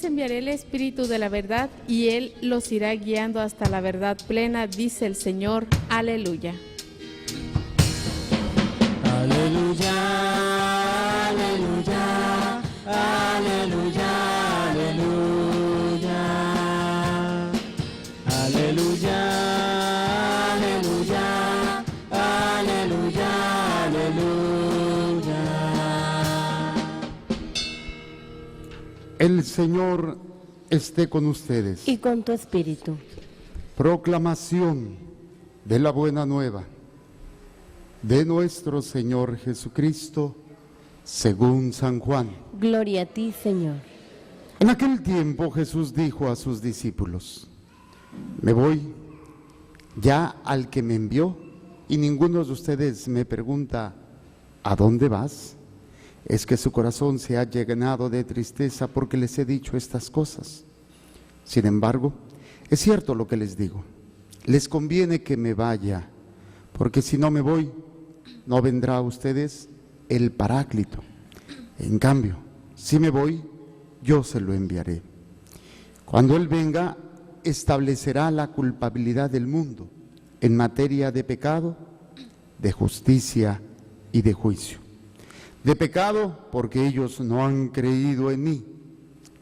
enviaré el Espíritu de la verdad y Él los irá guiando hasta la verdad plena, dice el Señor. Aleluya. Aleluya, aleluya, aleluya, aleluya. Aleluya, aleluya, aleluya, aleluya. El Señor esté con ustedes. Y con tu espíritu. Proclamación de la buena nueva de nuestro Señor Jesucristo, según San Juan. Gloria a ti, Señor. En aquel tiempo Jesús dijo a sus discípulos: me voy ya al que me envió, y ninguno de ustedes me pregunta: ¿a dónde vas? Es que su corazón se ha llenado de tristeza porque les he dicho estas cosas. Sin embargo, es cierto lo que les digo: les conviene que me vaya, porque si no me voy, no vendrá a ustedes el Paráclito. En cambio, si me voy, yo se lo enviaré. Cuando Él venga, establecerá la culpabilidad del mundo en materia de pecado, de justicia y de juicio. De pecado, porque ellos no han creído en mí.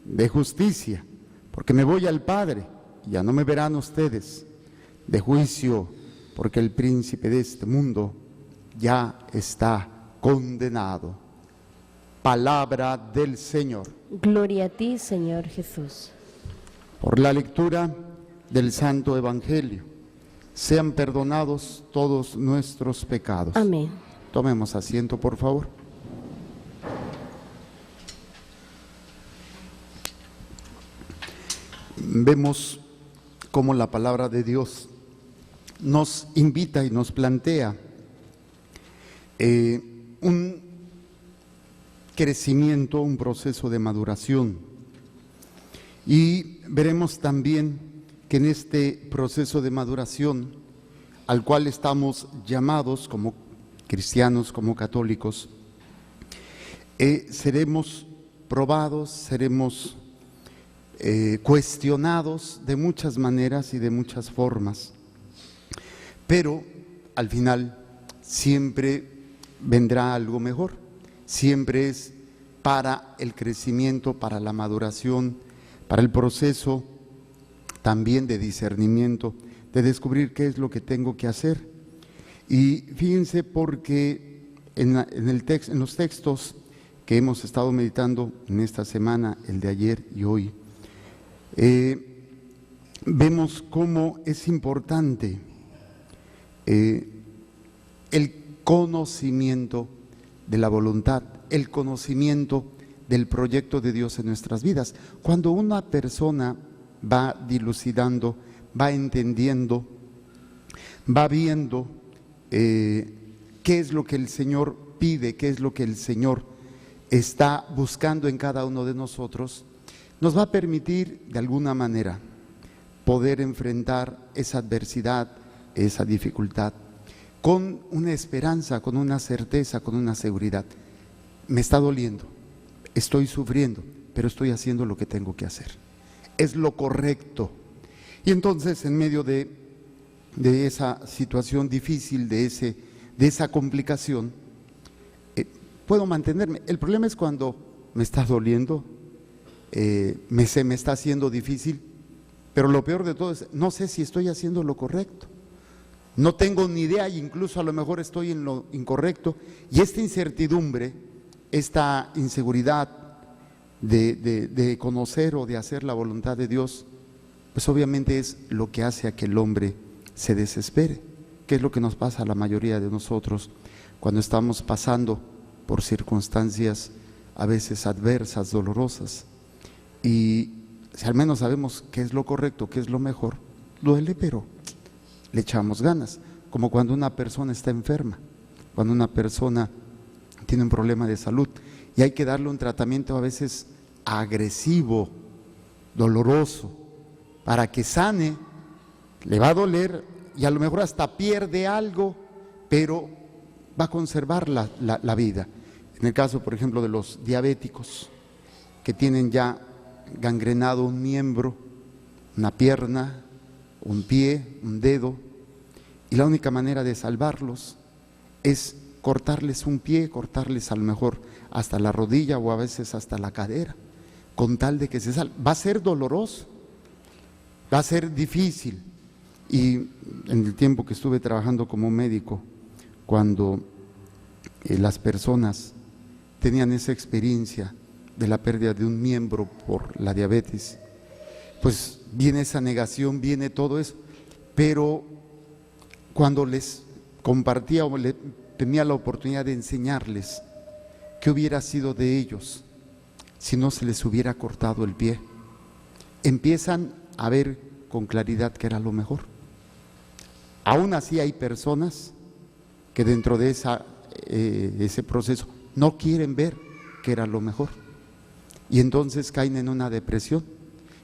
De justicia, porque me voy al Padre y ya no me verán ustedes. De juicio, porque el príncipe de este mundo ya está condenado. Palabra del Señor. Gloria a ti, Señor Jesús. Por la lectura del Santo Evangelio, sean perdonados todos nuestros pecados. Amén. Tomemos asiento, por favor. Vemos cómo la palabra de Dios nos invita y nos plantea un crecimiento, un proceso de maduración. Y veremos también que en este proceso de maduración, al cual estamos llamados como cristianos, como católicos, seremos probados, seremos cuestionados de muchas maneras y de muchas formas, pero al final siempre vendrá algo mejor, siempre es para el crecimiento, para la maduración, para el proceso también de discernimiento, de descubrir qué es lo que tengo que hacer. Y fíjense, porque en los textos que hemos estado meditando en esta semana, el de ayer y hoy, vemos cómo es importante el conocimiento de la voluntad, el conocimiento del proyecto de Dios en nuestras vidas. Cuando una persona va dilucidando, va entendiendo, va viendo qué es lo que el Señor pide, qué es lo que el Señor está buscando en cada uno de nosotros, nos va a permitir de alguna manera poder enfrentar esa adversidad, esa dificultad, con una esperanza, con una certeza, con una seguridad. Me está doliendo, estoy sufriendo, pero estoy haciendo lo que tengo que hacer. Es lo correcto. Y entonces, en medio de esa situación difícil, de esa complicación, puedo mantenerme. El problema es cuando me está doliendo, se me está haciendo difícil, pero lo peor de todo es, no sé si estoy haciendo lo correcto. No tengo ni idea, e incluso a lo mejor estoy en lo incorrecto. Y esta incertidumbre, esta inseguridad de conocer o de hacer la voluntad de Dios, pues obviamente es lo que hace a que el hombre se desespere, que es lo que nos pasa a la mayoría de nosotros cuando estamos pasando por circunstancias a veces adversas, dolorosas. Y si al menos sabemos qué es lo correcto, qué es lo mejor, duele, pero le echamos ganas. Como cuando una persona está enferma, cuando una persona tiene un problema de salud y hay que darle un tratamiento a veces agresivo, doloroso, para que sane. Le va a doler y a lo mejor hasta pierde algo, pero va a conservar la vida. En el caso, por ejemplo, de los diabéticos que tienen ya gangrenado un miembro, una pierna, un pie, un dedo, y la única manera de salvarlos es cortarles un pie, cortarles a lo mejor hasta la rodilla o a veces hasta la cadera, con tal de que se salve. Va a ser doloroso, va a ser difícil. Y en el tiempo que estuve trabajando como médico, cuando las personas tenían esa experiencia de la pérdida de un miembro por la diabetes, pues viene esa negación, viene todo eso, pero cuando les compartía o tenía la oportunidad de enseñarles qué hubiera sido de ellos si no se les hubiera cortado el pie, empiezan a ver con claridad que era lo mejor. Aún así hay personas que dentro de ese proceso no quieren ver que era lo mejor y entonces caen en una depresión.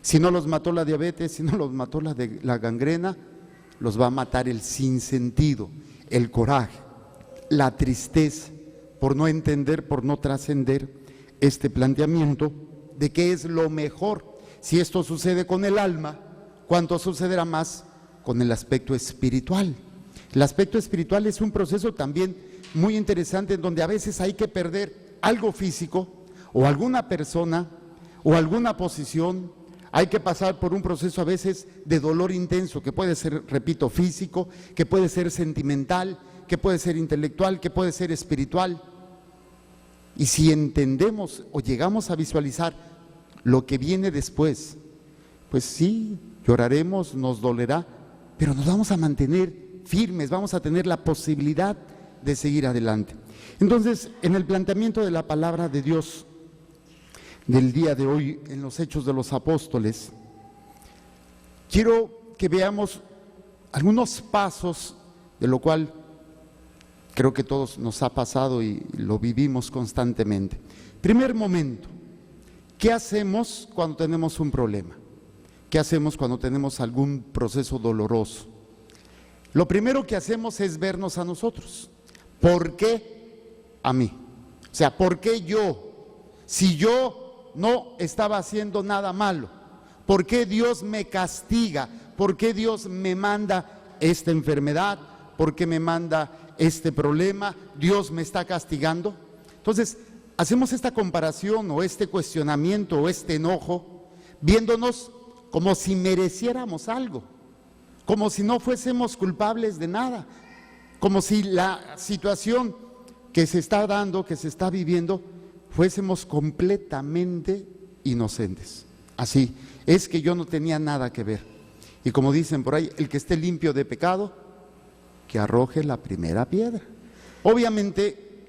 Si no los mató la diabetes, si no los mató la gangrena, los va a matar el sinsentido, el coraje, la tristeza por no entender, por no trascender este planteamiento de qué es lo mejor. Si esto sucede con el alma, ¿cuánto sucederá más con el aspecto espiritual? El aspecto espiritual es un proceso también muy interesante en donde a veces hay que perder algo físico o alguna persona o alguna posición. Hay que pasar por un proceso a veces de dolor intenso, que puede ser, repito, físico, que puede ser sentimental, que puede ser intelectual, que puede ser espiritual. Y si entendemos o llegamos a visualizar lo que viene después, pues sí, lloraremos, nos dolerá, pero nos vamos a mantener firmes, vamos a tener la posibilidad de seguir adelante. Entonces, en el planteamiento de la palabra de Dios del día de hoy, en los Hechos de los Apóstoles, quiero que veamos algunos pasos, de lo cual creo que todos nos ha pasado y lo vivimos constantemente. Primer momento, ¿qué hacemos cuando tenemos un problema? ¿Qué hacemos cuando tenemos algún proceso doloroso? Lo primero que hacemos es vernos a nosotros. ¿Por qué a mí? O sea, ¿por qué yo? Si yo no estaba haciendo nada malo, ¿por qué Dios me castiga? ¿Por qué Dios me manda esta enfermedad? ¿Por qué me manda este problema? ¿Dios me está castigando? Entonces, hacemos esta comparación o este cuestionamiento o este enojo, viéndonos como si mereciéramos algo, como si no fuésemos culpables de nada, como si la situación que se está dando, que se está viviendo, fuésemos completamente inocentes. Así, es que yo no tenía nada que ver. Y como dicen por ahí, el que esté limpio de pecado, que arroje la primera piedra. Obviamente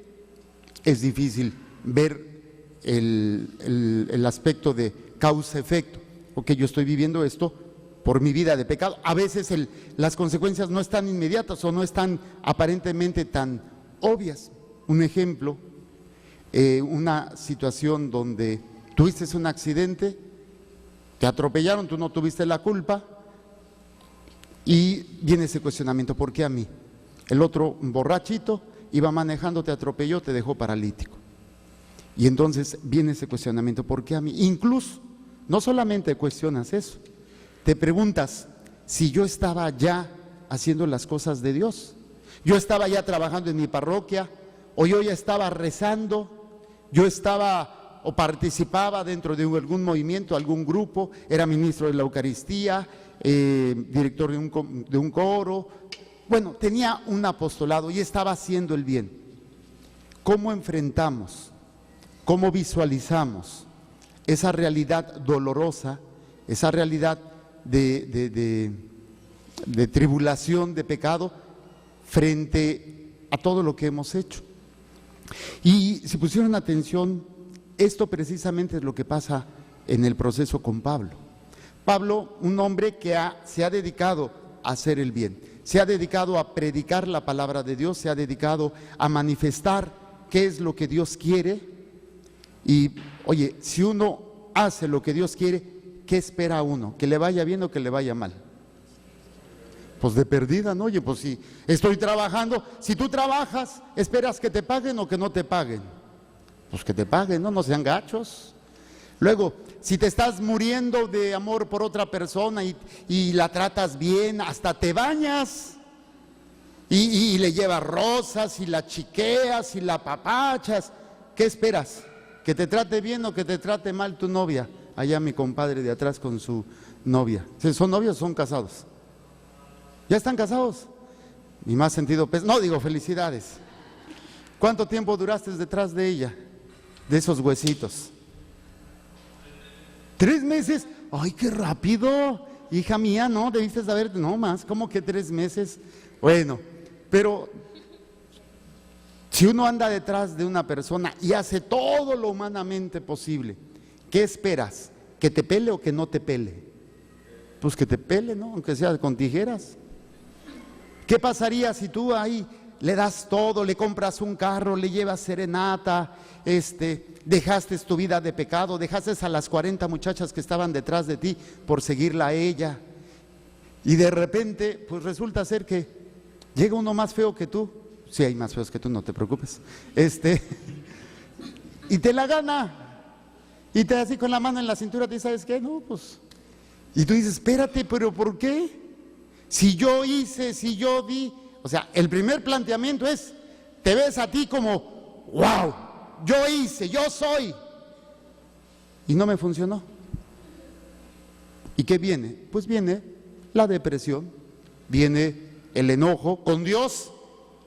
es difícil ver el aspecto de causa-efecto, porque yo estoy viviendo esto por mi vida de pecado. A veces las consecuencias no están inmediatas o no están aparentemente tan obvias. Un ejemplo, una situación donde tuviste un accidente, te atropellaron, tú no tuviste la culpa y viene ese cuestionamiento, ¿por qué a mí? El otro borrachito iba manejando, te atropelló, te dejó paralítico. Y entonces viene ese cuestionamiento, ¿por qué a mí? Incluso, no solamente cuestionas eso, te preguntas si yo estaba ya haciendo las cosas de Dios, yo estaba ya trabajando en mi parroquia, o yo ya estaba rezando, yo estaba o participaba dentro de algún movimiento, algún grupo, era ministro de la Eucaristía, director de un coro, bueno, tenía un apostolado y estaba haciendo el bien. ¿Cómo enfrentamos, cómo visualizamos esa realidad dolorosa, esa realidad de tribulación, de pecado, frente a todo lo que hemos hecho? Y si pusieron atención, esto precisamente es lo que pasa en el proceso con Pablo. Pablo, un hombre que se ha dedicado a hacer el bien, se ha dedicado a predicar la palabra de Dios, se ha dedicado a manifestar qué es lo que Dios quiere. Y oye, si uno hace lo que Dios quiere, ¿qué espera uno? ¿Que le vaya bien o que le vaya mal? Pues de perdida, ¿no? Oye, pues si estoy trabajando, si tú trabajas, ¿esperas que te paguen o que no te paguen? Pues que te paguen, ¿no? No sean gachos. Luego, si te estás muriendo de amor por otra persona y la tratas bien, hasta te bañas y le llevas rosas y la chiqueas y la apapachas, ¿qué esperas? ¿Que te trate bien o que te trate mal tu novia? Allá mi compadre de atrás con su novia. ¿Son novios o son casados? ¿Ya están casados? Y más sentido, no digo felicidades. ¿Cuánto tiempo duraste detrás de ella? De esos huesitos. 3 meses. ¡Ay, qué rápido! Hija mía, no, debiste saber, no más, ¿cómo que 3 meses? Bueno, pero si uno anda detrás de una persona y hace todo lo humanamente posible, ¿qué esperas? ¿Que te pele o que no te pele? Pues que te pele, ¿no? Aunque sea con tijeras. ¿Qué pasaría si tú ahí le das todo, le compras un carro, le llevas serenata, dejaste tu vida de pecado, dejaste a las 40 muchachas que estaban detrás de ti por seguirla a ella, y de repente pues resulta ser que llega uno más feo que tú? Sí, hay más feos que tú, no te preocupes, y te la gana, y te da así con la mano en la cintura, te dice, ¿sabes qué? No, pues, y tú dices, espérate, ¿pero por qué? Si yo hice, si yo di. O sea, el primer planteamiento es, te ves a ti como, wow, yo hice, yo soy. Y no me funcionó. ¿Y qué viene? Pues viene la depresión, viene el enojo con Dios,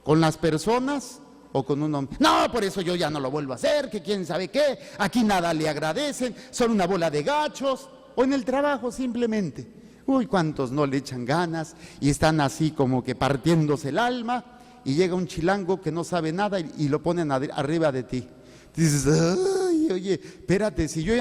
con las personas o con un hombre. No, por eso yo ya no lo vuelvo a hacer, que quién sabe qué, aquí nada le agradecen, son una bola de gachos. O en el trabajo simplemente. Uy, cuántos no le echan ganas y están así como que partiéndose el alma, y llega un chilango que no sabe nada y lo ponen arriba de ti. Dices, ay, oye, espérate, si yo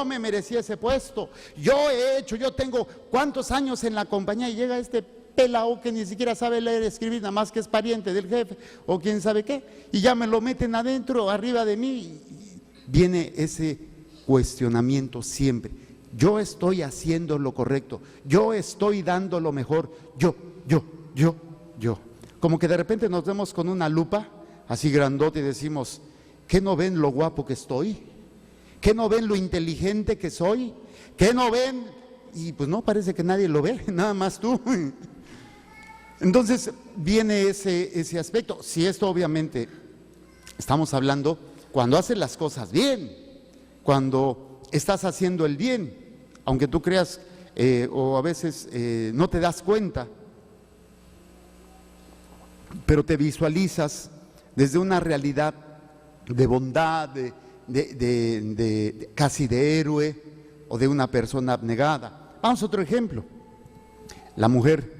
me merecía ese puesto, yo tengo cuántos años en la compañía, y llega este pelao que ni siquiera sabe leer y escribir, nada más que es pariente del jefe o quién sabe qué, y ya me lo meten adentro, arriba de mí. Viene ese cuestionamiento siempre. Yo estoy haciendo lo correcto, yo estoy dando lo mejor, yo. Como que de repente nos vemos con una lupa así grandote y decimos, ¿qué no ven lo guapo que estoy? ¿Qué no ven lo inteligente que soy? ¿Qué no ven? Y pues no, parece que nadie lo ve, nada más tú. Entonces viene ese aspecto. Si esto obviamente estamos hablando cuando haces las cosas bien, cuando estás haciendo el bien, aunque tú creas o a veces no te das cuenta, pero te visualizas desde una realidad de bondad, casi de héroe o de una persona abnegada. Vamos a otro ejemplo. La mujer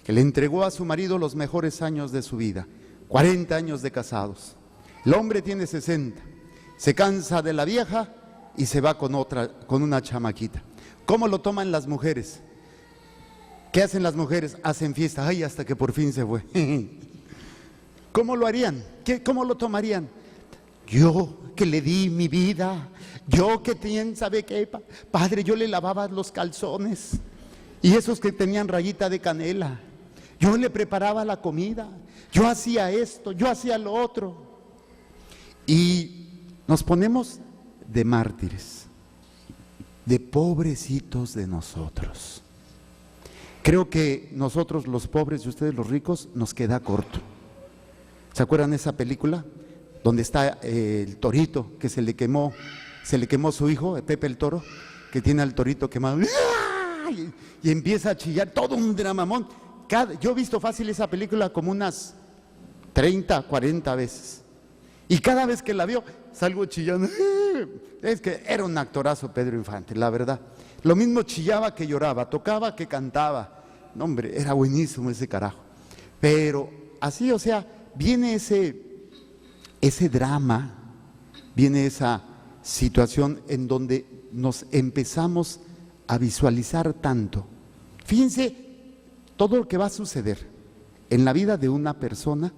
que le entregó a su marido los mejores años de su vida, 40 años de casados. El hombre tiene 60, se cansa de la vieja y se va con una chamaquita. ¿Cómo lo toman las mujeres? ¿Qué hacen las mujeres? Hacen fiesta, ay, hasta que por fin se fue. ¿Cómo lo harían? ¿Cómo lo tomarían? Yo que le di mi vida, yo que quién sabe qué, padre, yo le lavaba los calzones y esos que tenían rayita de canela, yo le preparaba la comida, yo hacía esto, yo hacía lo otro, y nos ponemos de mártires, de pobrecitos de nosotros. Creo que nosotros los pobres y ustedes los ricos nos queda corto. ¿Se acuerdan de esa película? Donde está el torito que se le quemó su hijo, Pepe el Toro, que tiene al torito quemado y empieza a chillar, todo un dramamón. Yo he visto fácil esa película como unas 30, 40 veces. Y cada vez que la veo, salgo chillando. Es que era un actorazo Pedro Infante, la verdad. Lo mismo chillaba que lloraba, tocaba que cantaba. No, hombre, era buenísimo ese carajo. Pero así, o sea, viene ese drama, viene esa situación en donde nos empezamos a visualizar tanto. Fíjense todo lo que va a suceder en la vida de una persona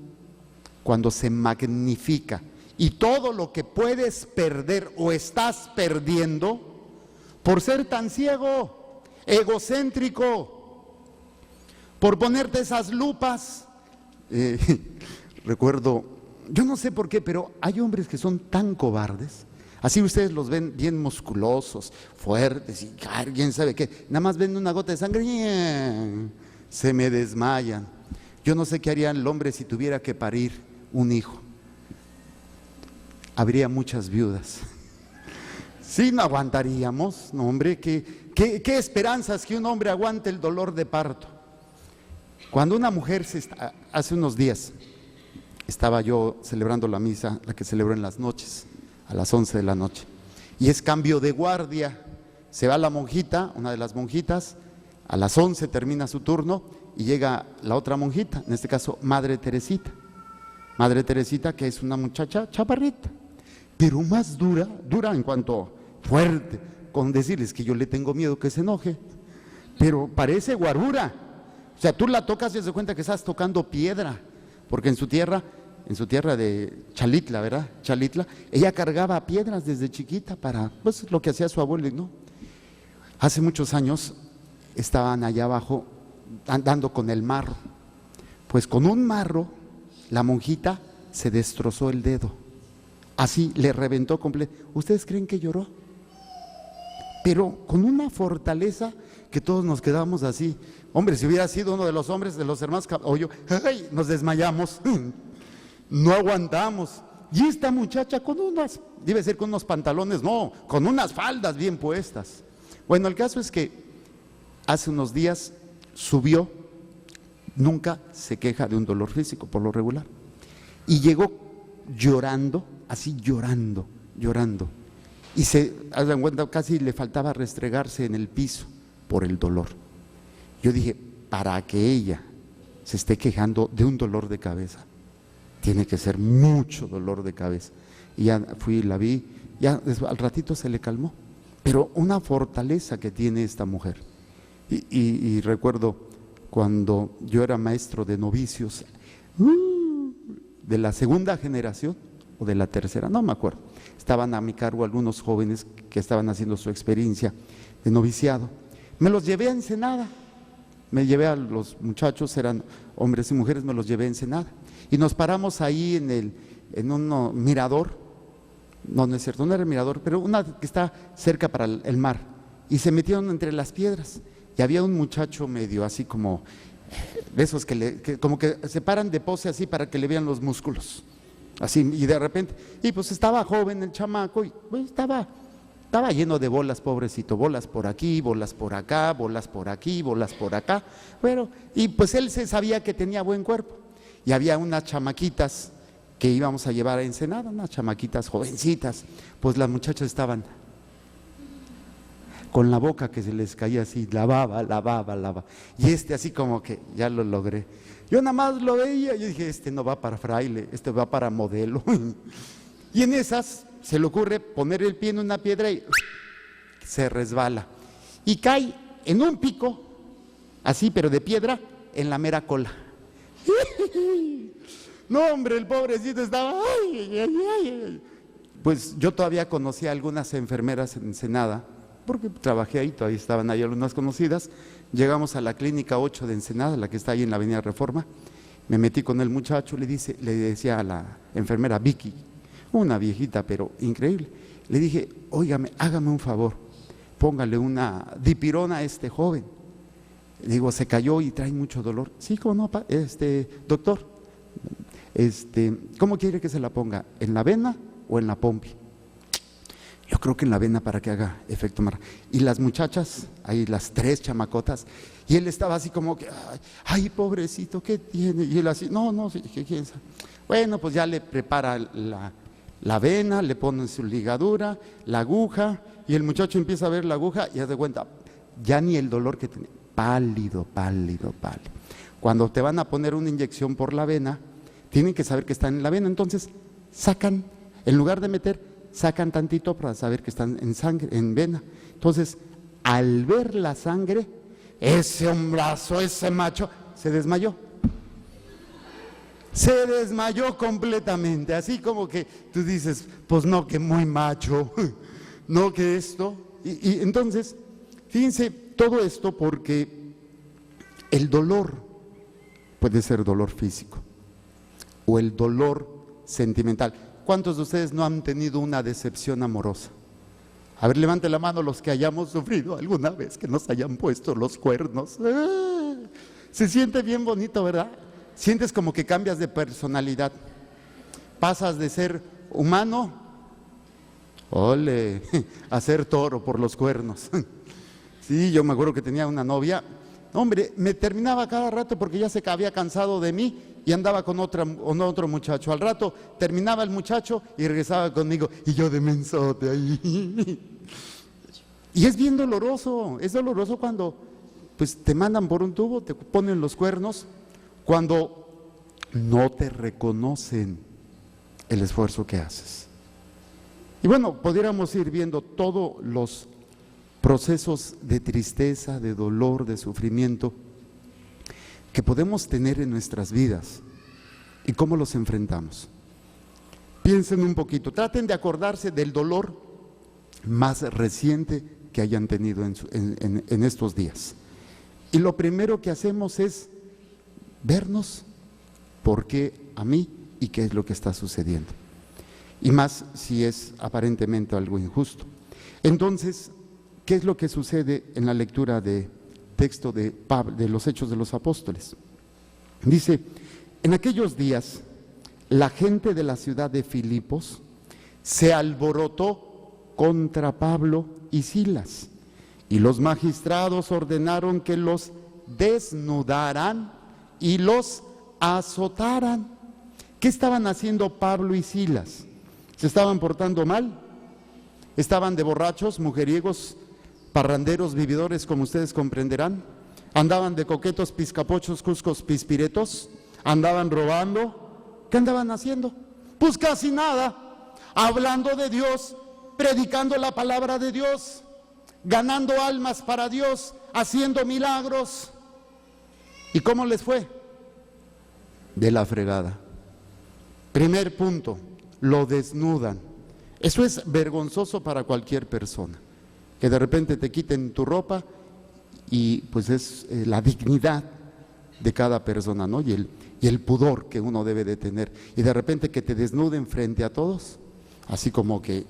cuando se magnifica, y todo lo que puedes perder o estás perdiendo por ser tan ciego, egocéntrico, por ponerte esas lupas. Recuerdo, yo no sé por qué, pero hay hombres que son tan cobardes, Así ustedes los ven bien musculosos, fuertes y quién sabe qué. Nada más ven una gota de sangre y se me desmayan. Yo no sé qué haría el hombre si tuviera que parir un hijo. Habría muchas viudas. Sí, no aguantaríamos, no hombre, ¿qué esperanzas que un hombre aguante el dolor de parto? Cuando una mujer, hace unos días, estaba yo celebrando la misa, la que celebro en las noches, a las 11 de la noche, y es cambio de guardia, se va la monjita, una de las monjitas, a las 11 termina su turno y llega la otra monjita, en este caso Madre Teresita, que es una muchacha chaparrita, pero más dura en cuanto fuerte, con decirles que yo le tengo miedo que se enoje, pero parece guarura. O sea, tú la tocas y se cuenta que estás tocando piedra, porque en su tierra de Chalitla, ¿verdad? Chalitla, ella cargaba piedras desde chiquita para, pues, lo que hacía su abuelo, ¿no? Hace muchos años estaban allá abajo andando con el marro. Pues con un marro, la monjita se destrozó el dedo. Así le reventó completo. ¿Ustedes creen que lloró? Pero con una fortaleza que todos nos quedamos así. Hombre, si hubiera sido uno de los hombres, de los hermanos, o yo, ¡ay!, nos desmayamos, no aguantamos. Y esta muchacha con unos pantalones, no, con unas faldas bien puestas. Bueno, el caso es que hace unos días subió, nunca se queja de un dolor físico por lo regular. Y llegó llorando, así llorando. Y se dan cuenta, casi le faltaba restregarse en el piso por el dolor. Yo dije, para que ella se esté quejando de un dolor de cabeza, tiene que ser mucho dolor de cabeza. Y ya fui y la vi, ya al ratito se le calmó. Pero una fortaleza que tiene esta mujer. Y recuerdo cuando yo era maestro de novicios, de la segunda generación o de la tercera, no me acuerdo. Estaban a mi cargo algunos jóvenes que estaban haciendo su experiencia de noviciado. Me los llevé a Ensenada. Me llevé a los muchachos, eran hombres y mujeres, me los llevé a Ensenada. Y nos paramos ahí en un mirador, no es cierto, no era el mirador, pero una que está cerca para el mar. Y se metieron entre las piedras. Y había un muchacho medio así como, de esos que como que se paran de pose así para que le vean los músculos. Así, y de repente, y pues estaba joven el chamaco, y pues estaba lleno de bolas, pobrecito, bolas por aquí, bolas por acá, bolas por aquí, bolas por acá. Bueno, y pues él se sabía que tenía buen cuerpo. Y había unas chamaquitas que íbamos a llevar a Ensenada, unas chamaquitas jovencitas. Pues las muchachas estaban con la boca que se les caía así, lavaba. Y así como que ya lo logré. Yo nada más lo veía y dije, este no va para fraile, este va para modelo. Y en esas se le ocurre poner el pie en una piedra y se resbala. Y cae en un pico, así pero de piedra, en la mera cola. No, hombre, el pobrecito estaba, ay. Pues yo todavía conocía a algunas enfermeras en Ensenada, porque trabajé ahí, todavía estaban ahí algunas conocidas. Llegamos a la clínica 8 de Ensenada, la que está ahí en la avenida Reforma. Me metí con el muchacho, le decía a la enfermera Vicky, una viejita pero increíble, le dije, óigame, hágame un favor, póngale una dipirona a este joven. Le digo, se cayó y trae mucho dolor. Sí, ¿cómo no, doctor? ¿Cómo quiere que se la ponga? ¿En la vena o en la pompi? Yo creo que en la vena para que haga efecto más. Y las muchachas, ahí las 3 chamacotas, y él estaba así como que, ay, pobrecito, ¿qué tiene? Y él así, no, ¿quién sabe? Bueno, pues ya le prepara la vena, le ponen su ligadura, la aguja, y el muchacho empieza a ver la aguja y hace cuenta, ya ni el dolor que tenía, pálido. Cuando te van a poner una inyección por la vena, tienen que saber que están en la vena, entonces sacan, en lugar de meter, sacan tantito para saber que están en sangre, en vena. Entonces, al ver la sangre, ese hombrazo, ese macho, se desmayó. Se desmayó completamente, así como que tú dices, pues no, que muy macho, no, que esto. Y entonces, fíjense, todo esto porque el dolor puede ser dolor físico o el dolor sentimental. ¿cuántos de ustedes no han tenido una decepción amorosa? A ver, levante la mano los que hayamos sufrido alguna vez, que nos hayan puesto los cuernos. Se siente bien bonito, ¿verdad? Sientes como que cambias de personalidad. Pasas de ser humano, a ser toro por los cuernos. Sí, yo me acuerdo que tenía una novia. Hombre, me terminaba cada rato porque ya se había cansado de mí y andaba con otro muchacho. Al rato terminaba el muchacho y regresaba conmigo y yo de mensote ahí. Y es bien doloroso, es doloroso cuando pues te mandan por un tubo, te ponen los cuernos, cuando no te reconocen el esfuerzo que haces. Y bueno, pudiéramos ir viendo todos los procesos de tristeza, de dolor, de sufrimiento que podemos tener en nuestras vidas y cómo los enfrentamos. Piensen un poquito, traten de acordarse del dolor más reciente que hayan tenido en estos días. Y lo primero que hacemos es vernos por qué a mí y qué es lo que está sucediendo. Y más si es aparentemente algo injusto. Entonces, ¿qué es lo que sucede en la lectura de texto de Pablo, de los Hechos de los Apóstoles? Dice, en aquellos días, la gente de la ciudad de Filipos se alborotó contra Pablo y Silas, y los magistrados ordenaron que los desnudaran y los azotaran. ¿Qué estaban haciendo Pablo y Silas? ¿Se estaban portando mal? ¿Estaban de borrachos, mujeriegos, parranderos, vividores, como ustedes comprenderán? ¿Andaban de coquetos, piscapochos, cuscos, pispiretos? ¿Andaban robando? ¿Qué andaban haciendo? Pues casi nada, hablando de Dios, predicando la palabra de Dios, ganando almas para Dios, haciendo milagros. ¿Y cómo les fue? De la fregada. Primer punto, lo desnudan. Eso es vergonzoso para cualquier persona, que de repente te quiten tu ropa y pues es la dignidad de cada persona, ¿no? Y el pudor que uno debe de tener. Y de repente que te desnuden frente a todos, así como que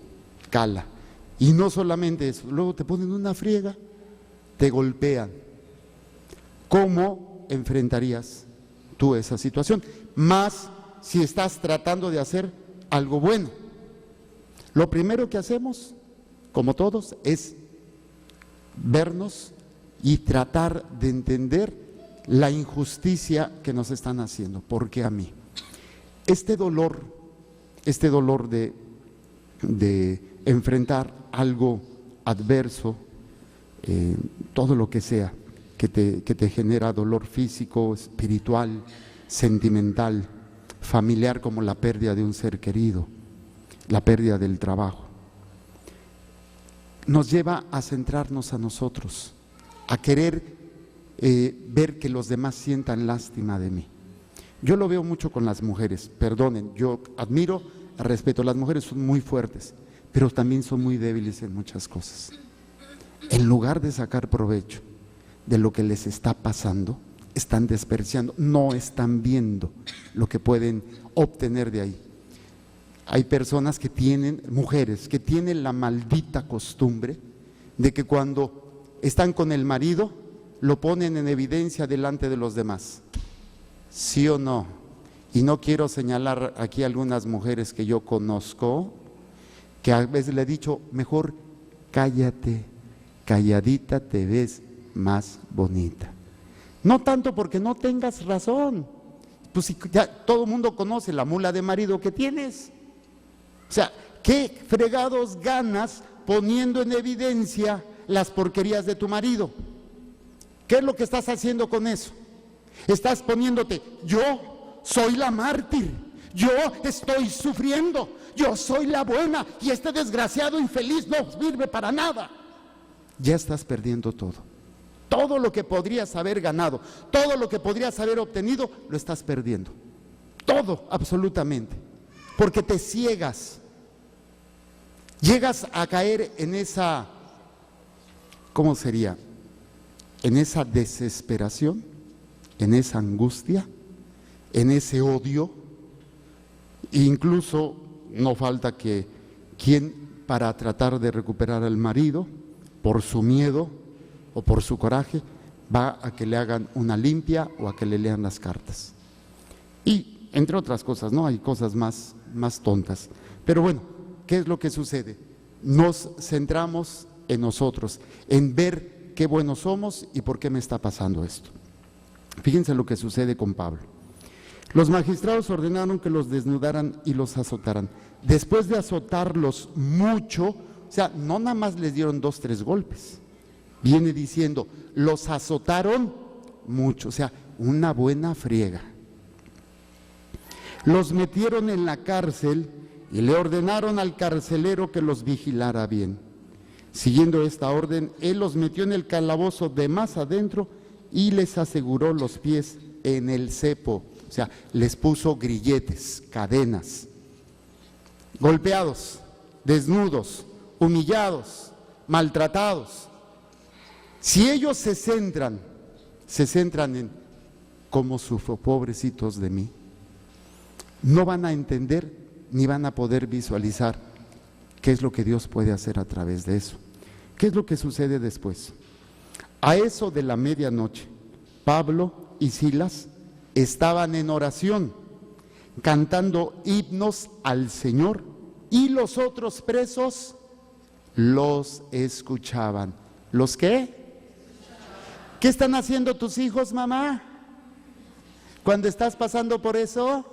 cala. Y no solamente eso, luego te ponen una friega, te golpean. ¿Cómo enfrentarías tú esa situación? Más si estás tratando de hacer algo bueno. Lo primero que hacemos, como todos, es vernos y tratar de entender la injusticia que nos están haciendo. ¿Por qué a mí? Este dolor de enfrentar algo adverso, todo lo que sea, que te genera dolor físico, espiritual, sentimental, familiar, como la pérdida de un ser querido, la pérdida del trabajo, nos lleva a centrarnos a nosotros, a querer ver que los demás sientan lástima de mí. Yo lo veo mucho con las mujeres, perdonen, yo admiro, respeto, las mujeres son muy fuertes, pero también son muy débiles en muchas cosas. En lugar de sacar provecho de lo que les está pasando, están despreciando, no están viendo lo que pueden obtener de ahí. Hay personas que tienen, mujeres, que tienen la maldita costumbre de que cuando están con el marido, lo ponen en evidencia delante de los demás. ¿Sí o no? Y no quiero señalar aquí algunas mujeres que yo conozco, que a veces le he dicho, mejor cállate, calladita te ves más bonita. No tanto porque no tengas razón, pues si ya todo el mundo conoce la mula de marido que tienes. O sea, ¿qué fregados ganas poniendo en evidencia las porquerías de tu marido? ¿Qué es lo que estás haciendo con eso? Estás poniéndote, yo soy la mártir, yo estoy sufriendo, yo soy la buena y este desgraciado infeliz no sirve para nada. Ya estás perdiendo todo. Todo lo que podrías haber ganado, todo lo que podrías haber obtenido, lo estás perdiendo. Todo, absolutamente. Porque te ciegas. Llegas a caer en esa, ¿cómo sería? En esa desesperación, en esa angustia, en ese odio, e incluso no falta que quien, para tratar de recuperar al marido, por su miedo o por su coraje, va a que le hagan una limpia o a que le lean las cartas. Y entre otras cosas, ¿no? Hay cosas más tontas. Pero bueno, ¿qué es lo que sucede? Nos centramos en nosotros, en ver qué buenos somos y por qué me está pasando esto. Fíjense lo que sucede con Pablo. Los magistrados ordenaron que los desnudaran y los azotaran. Después de azotarlos mucho, o sea, no nada más les dieron 2, 3 golpes. Viene diciendo, los azotaron mucho, o sea, una buena friega. Los metieron en la cárcel y le ordenaron al carcelero que los vigilara bien. Siguiendo esta orden, él los metió en el calabozo de más adentro y les aseguró los pies en el cepo. O sea, les puso grilletes, cadenas. Golpeados, desnudos, humillados, maltratados. Si ellos se centran en cómo sufro, pobrecitos de mí, no van a entender ni van a poder visualizar qué es lo que Dios puede hacer a través de eso. ¿Qué es lo que sucede después? A eso de la medianoche, Pablo y Silas estaban en oración, cantando himnos al Señor, y los otros presos los escuchaban. ¿Los qué? ¿Qué están haciendo tus hijos, mamá? Cuando estás pasando por eso,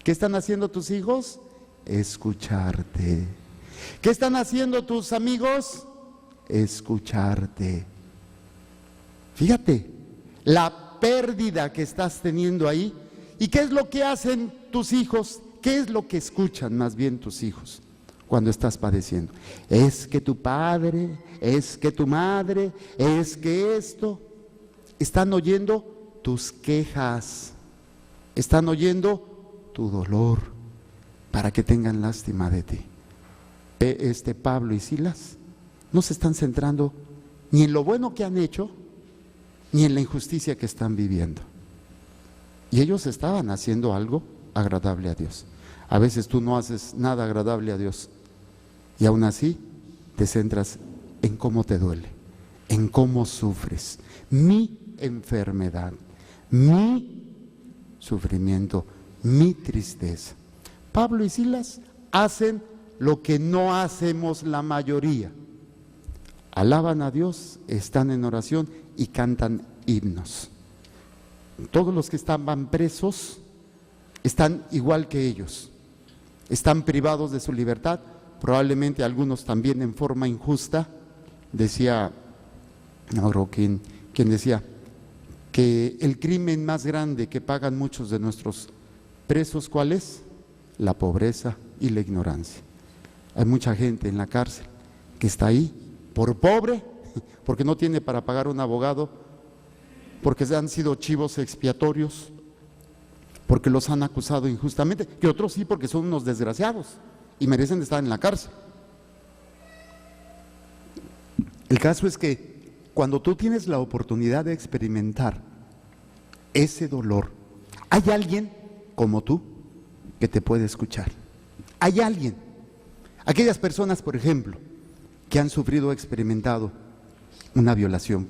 ¿qué están haciendo tus hijos? Escucharte. ¿Qué están haciendo tus amigos? Escucharte. Fíjate, la pérdida que estás teniendo ahí. ¿Y qué es lo que hacen tus hijos? ¿Qué es lo que escuchan más bien tus hijos cuando estás padeciendo? Es que tu padre, es que tu madre, es que esto. Están oyendo tus quejas, están oyendo tu dolor para que tengan lástima de ti. Pablo y Silas no se están centrando ni en lo bueno que han hecho, ni en la injusticia que están viviendo. Y ellos estaban haciendo algo agradable a Dios. A veces tú no haces nada agradable a Dios y aún así te centras en cómo te duele, en cómo sufres, mi enfermedad, mi sufrimiento, mi tristeza. Pablo y Silas hacen lo que no hacemos la mayoría. Alaban a Dios, están en oración y cantan himnos. Todos los que estaban presos están igual que ellos, están privados de su libertad, probablemente algunos también en forma injusta. Decía, ¿quién decía? Que el crimen más grande que pagan muchos de nuestros presos, ¿cuál es? La pobreza y la ignorancia. Hay mucha gente en la cárcel que está ahí por pobre, porque no tiene para pagar un abogado, porque han sido chivos expiatorios, porque los han acusado injustamente, y otros sí porque son unos desgraciados y merecen estar en la cárcel. El caso es que cuando tú tienes la oportunidad de experimentar ese dolor, hay alguien como tú que te puede escuchar. Hay alguien. Aquellas personas, por ejemplo, que han sufrido o experimentado una violación,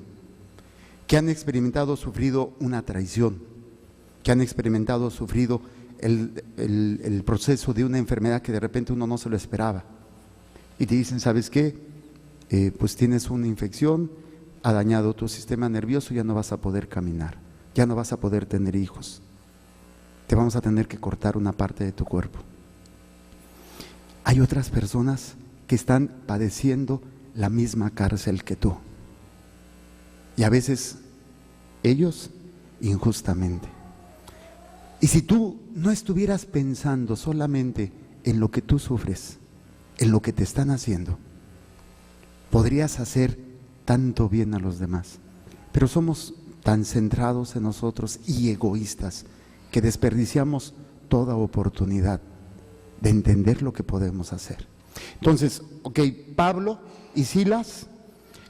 que han sufrido una traición, que han sufrido el proceso de una enfermedad que de repente uno no se lo esperaba. Y te dicen, ¿sabes qué? Pues tienes una infección, ha dañado tu sistema nervioso, ya no vas a poder caminar, ya no vas a poder tener hijos, te vamos a tener que cortar una parte de tu cuerpo. Hay otras personas que están padeciendo la misma cárcel que tú, y a veces ellos injustamente. Y si tú no estuvieras pensando solamente en lo que tú sufres, en lo que te están haciendo, podrías hacer tanto bien a los demás. Pero somos tan centrados en nosotros y egoístas que desperdiciamos toda oportunidad de entender lo que podemos hacer. Entonces, Pablo y Silas,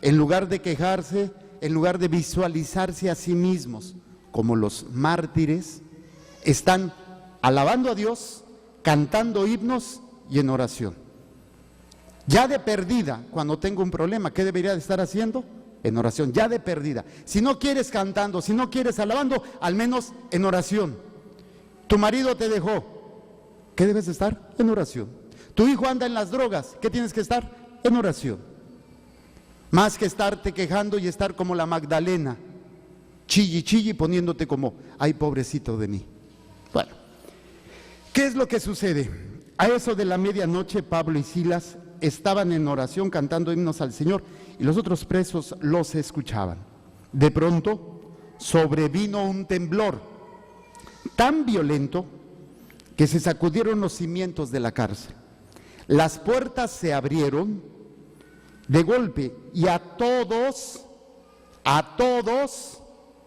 en lugar de quejarse, en lugar de visualizarse a sí mismos como los mártires, están alabando a Dios, cantando himnos y en oración. Ya de perdida, cuando tengo un problema, ¿qué debería de estar haciendo? En oración, ya de perdida. Si no quieres cantando, si no quieres alabando, al menos en oración. Tu marido te dejó, ¿qué debes de estar? En oración. Tu hijo anda en las drogas, ¿qué tienes que estar? En oración. Más que estarte quejando y estar como la Magdalena, chilli, chilli, poniéndote como, ay, pobrecito de mí. Bueno, ¿qué es lo que sucede? A eso de la medianoche, Pablo y Silas estaban en oración cantando himnos al Señor y los otros presos los escuchaban. De pronto sobrevino un temblor tan violento que se sacudieron los cimientos de la cárcel. Las puertas se abrieron de golpe y a todos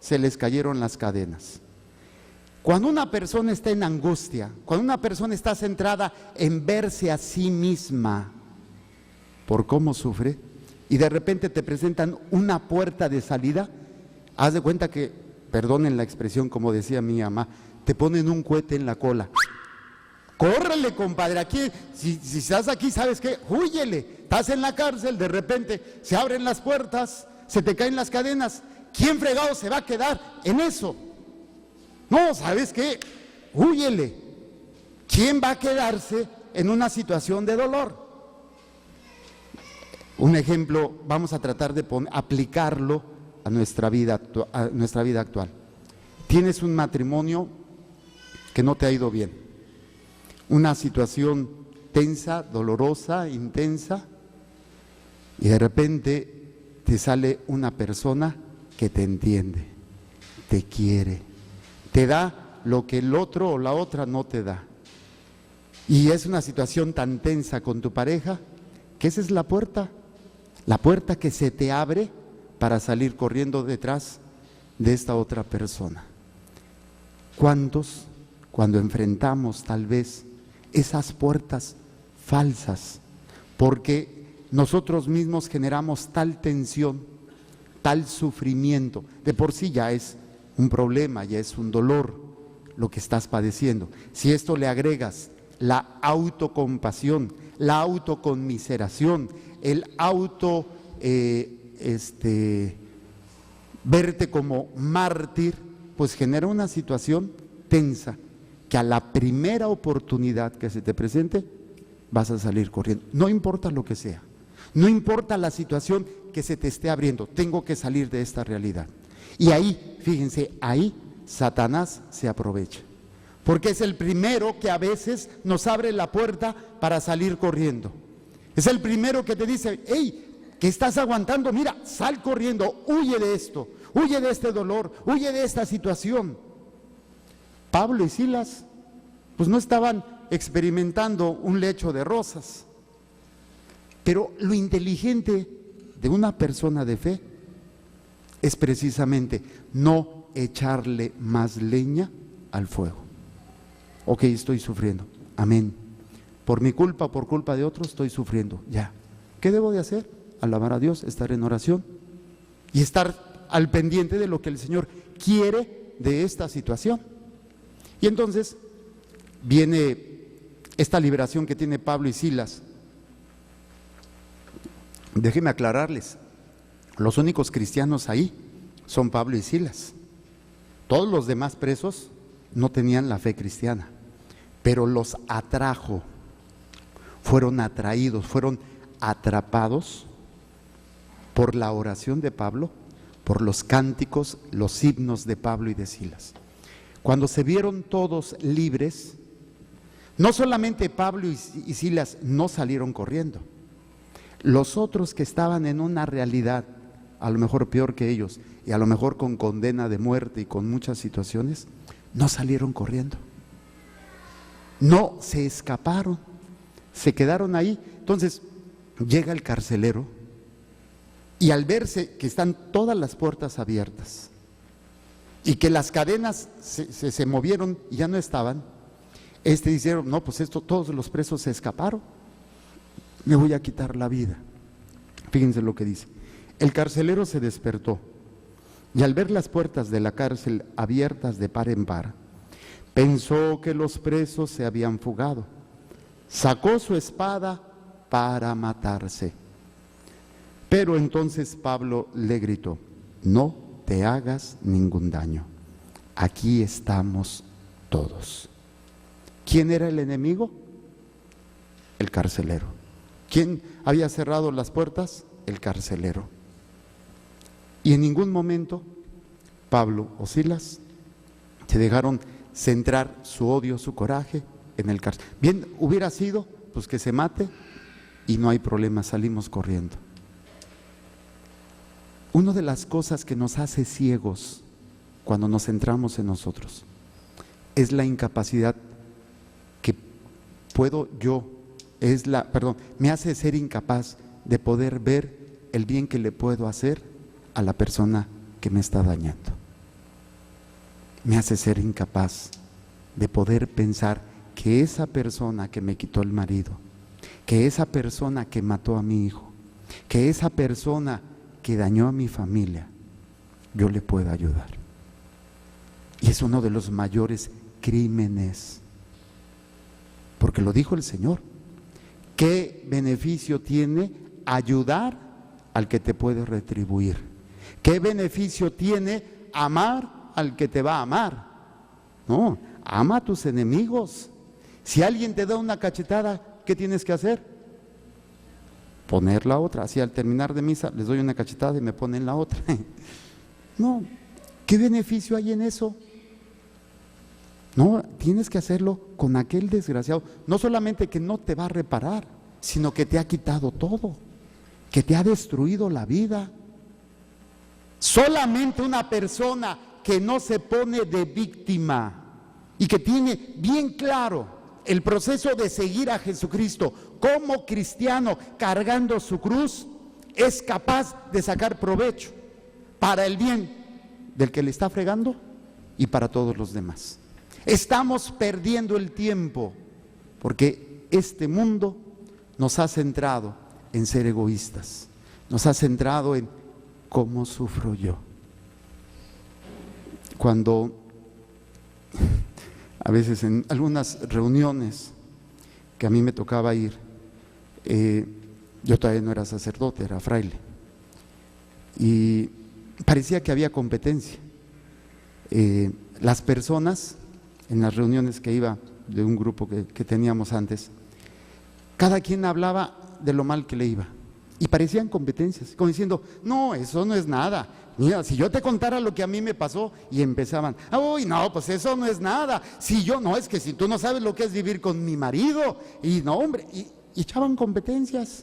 se les cayeron las cadenas. Cuando una persona está en angustia, cuando una persona está centrada en verse a sí misma por cómo sufre, y de repente te presentan una puerta de salida, haz de cuenta que, perdonen la expresión como decía mi mamá, te ponen un cohete en la cola. Córrele, compadre, aquí, si estás aquí, ¿sabes qué? Húyele, estás en la cárcel, de repente se abren las puertas, se te caen las cadenas, ¿quién fregado se va a quedar en eso? No, ¿sabes qué? Húyele. ¿Quién va a quedarse en una situación de dolor? Un ejemplo, vamos a tratar de aplicarlo a nuestra vida actual. Tienes un matrimonio que no te ha ido bien, una situación tensa, dolorosa, intensa, y de repente te sale una persona que te entiende, te quiere, te da lo que el otro o la otra no te da. Y es una situación tan tensa con tu pareja que esa es la puerta que se te abre para salir corriendo detrás de esta otra persona. ¿Cuántos, cuando enfrentamos tal vez esas puertas falsas, porque nosotros mismos generamos tal tensión, tal sufrimiento, de por sí ya es un problema, ya es un dolor lo que estás padeciendo? Si esto le agregas la autocompasión, la autoconmiseración, el verte como mártir, pues genera una situación tensa que a la primera oportunidad que se te presente vas a salir corriendo, no importa lo que sea, no importa la situación que se te esté abriendo, tengo que salir de esta realidad. Y ahí, fíjense, ahí Satanás se aprovecha, porque es el primero que a veces nos abre la puerta para salir corriendo. Es el primero que te dice, hey, ¿qué estás aguantando? Mira, sal corriendo, huye de esto, huye de este dolor, huye de esta situación. Pablo y Silas, pues no estaban experimentando un lecho de rosas, pero lo inteligente de una persona de fe es precisamente no echarle más leña al fuego. Ok, estoy sufriendo, amén. Por mi culpa, por culpa de otros, estoy sufriendo, ya. ¿Qué debo de hacer? Alabar a Dios, estar en oración y estar al pendiente de lo que el Señor quiere de esta situación. Y entonces viene esta liberación que tiene Pablo y Silas. Déjenme aclararles, los únicos cristianos ahí son Pablo y Silas. Todos los demás presos no tenían la fe cristiana, pero los atrajo, fueron atraídos, fueron atrapados por la oración de Pablo, por los cánticos, los himnos de Pablo y de Silas. Cuando se vieron todos libres, no solamente Pablo y Silas no salieron corriendo, los otros que estaban en una realidad a lo mejor peor que ellos y a lo mejor con condena de muerte y con muchas situaciones, no salieron corriendo, no se escaparon, se quedaron ahí. Entonces llega el carcelero y al verse que están todas las puertas abiertas y que las cadenas se movieron y ya no estaban, dijeron, no, pues todos los presos se escaparon, me voy a quitar la vida. Fíjense lo que dice: el carcelero se despertó y al ver las puertas de la cárcel abiertas de par en par, Pensó que los presos se habían fugado. Sacó su espada para matarse. Pero entonces Pablo le gritó: no te hagas ningún daño. Aquí estamos todos. ¿Quién era el enemigo? El carcelero. ¿Quién había cerrado las puertas? El carcelero. Y en ningún momento Pablo o Silas se dejaron centrar su odio, su coraje en el carcelero. Bien, hubiera sido pues que se mate y no hay problema, salimos corriendo. Una de las cosas que nos hace ciegos cuando nos centramos en nosotros es la incapacidad que me hace ser incapaz de poder ver el bien que le puedo hacer a la persona que me está dañando. Me hace ser incapaz de poder pensar que esa persona que me quitó el marido, que esa persona que mató a mi hijo, que esa persona que dañó a mi familia, yo le puedo ayudar. Y es uno de los mayores crímenes, porque lo dijo el Señor. ¿Qué beneficio tiene ayudar al que te puede retribuir? ¿Qué beneficio tiene amar al que te va a amar? No, ama a tus enemigos. Si alguien te da una cachetada, ¿qué tienes que hacer? Poner la otra. Así al terminar de misa les doy una cachetada y me ponen la otra. No, ¿qué beneficio hay en eso? No, tienes que hacerlo con aquel desgraciado, no solamente que no te va a reparar, sino que te ha quitado todo, que te ha destruido la vida. Solamente una persona que no se pone de víctima y que tiene bien claro el proceso de seguir a Jesucristo como cristiano cargando su cruz, es capaz de sacar provecho para el bien del que le está fregando y para todos los demás. Estamos perdiendo el tiempo porque este mundo nos ha centrado en ser egoístas, nos ha centrado en cómo sufro yo. Cuando a veces en algunas reuniones que a mí me tocaba ir, yo todavía no era sacerdote, era fraile, y parecía que había competencia. Las personas en las reuniones que iba de un grupo que teníamos antes, cada quien hablaba de lo mal que le iba y parecían competencias, como diciendo, no, eso no es nada, mira, si yo te contara lo que a mí me pasó, y empezaban, uy, no, pues eso no es nada, si yo, no, es que si tú no sabes lo que es vivir con mi marido, y no, hombre, y echaban competencias,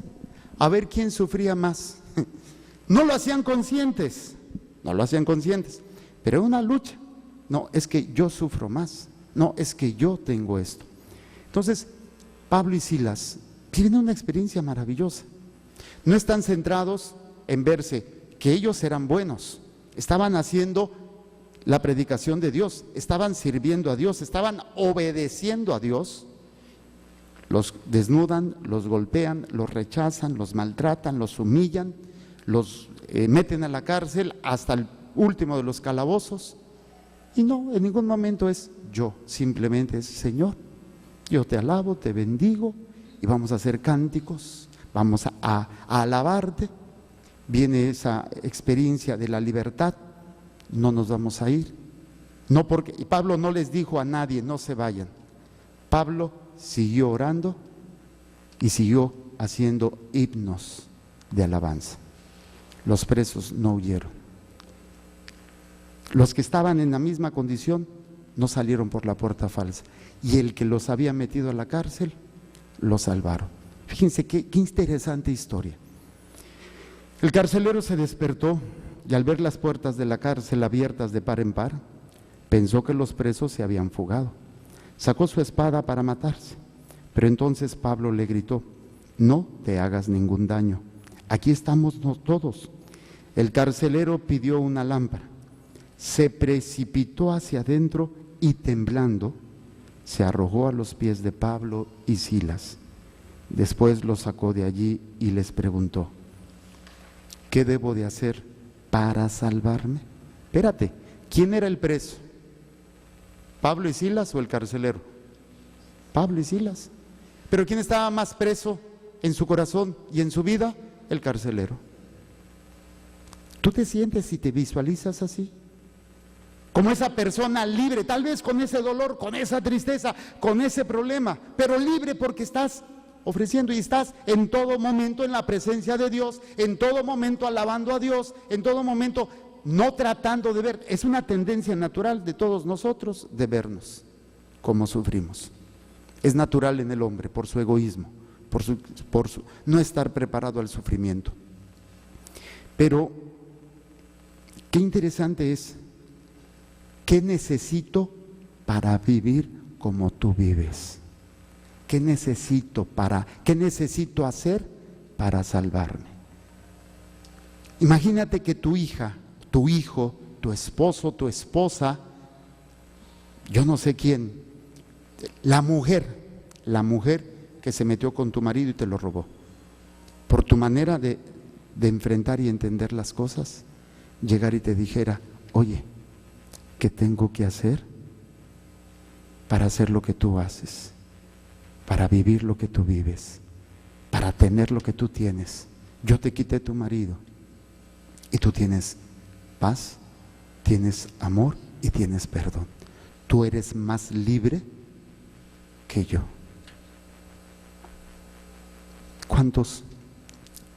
a ver quién sufría más. No lo hacían conscientes, pero era una lucha. No, es que yo sufro más, no, es que yo tengo esto. Entonces, Pablo y Silas tienen una experiencia maravillosa. No están centrados en verse que ellos eran buenos, estaban haciendo la predicación de Dios, estaban sirviendo a Dios, estaban obedeciendo a Dios. Los desnudan, los golpean, los rechazan, los maltratan, los humillan, los meten a la cárcel hasta el último de los calabozos. Y no, en ningún momento es yo, simplemente es Señor, yo te alabo, te bendigo y vamos a hacer cánticos, vamos a alabarte. Viene esa experiencia de la libertad, no nos vamos a ir. No porque, y Pablo no les dijo a nadie, no se vayan. Pablo siguió orando y siguió haciendo himnos de alabanza. Los presos no huyeron. Los que estaban en la misma condición no salieron por la puerta falsa. Y el que los había metido a la cárcel, los salvaron. Fíjense qué interesante historia. El carcelero se despertó y al ver las puertas de la cárcel abiertas de par en par, pensó que los presos se habían fugado. Sacó su espada para matarse. Pero entonces Pablo le gritó, no te hagas ningún daño. Aquí estamos todos. El carcelero pidió una lámpara. Se precipitó hacia adentro y temblando, se arrojó a los pies de Pablo y Silas. Después los sacó de allí y les preguntó, ¿qué debo de hacer para salvarme? Espérate, ¿quién era el preso? ¿Pablo y Silas o el carcelero? Pablo y Silas. Pero ¿quién estaba más preso en su corazón y en su vida? El carcelero. ¿Tú te sientes y te visualizas así? Como esa persona libre, tal vez con ese dolor, con esa tristeza, con ese problema, pero libre porque estás ofreciendo y estás en todo momento en la presencia de Dios, en todo momento alabando a Dios, en todo momento no tratando de ver. Es una tendencia natural de todos nosotros de vernos como sufrimos. Es natural en el hombre por su egoísmo, por su no estar preparado al sufrimiento. Pero qué interesante es, ¿qué necesito para vivir como tú vives? ¿Qué necesito hacer para salvarme? Imagínate que tu hija, tu hijo, tu esposo, tu esposa, yo no sé quién, la mujer que se metió con tu marido y te lo robó, por tu manera de enfrentar y entender las cosas, llegar y te dijera, oye, ¿qué tengo que hacer para hacer lo que tú haces? Para vivir lo que tú vives, para tener lo que tú tienes. Yo te quité tu marido y tú tienes paz, tienes amor y tienes perdón. Tú eres más libre que yo. ¿Cuántos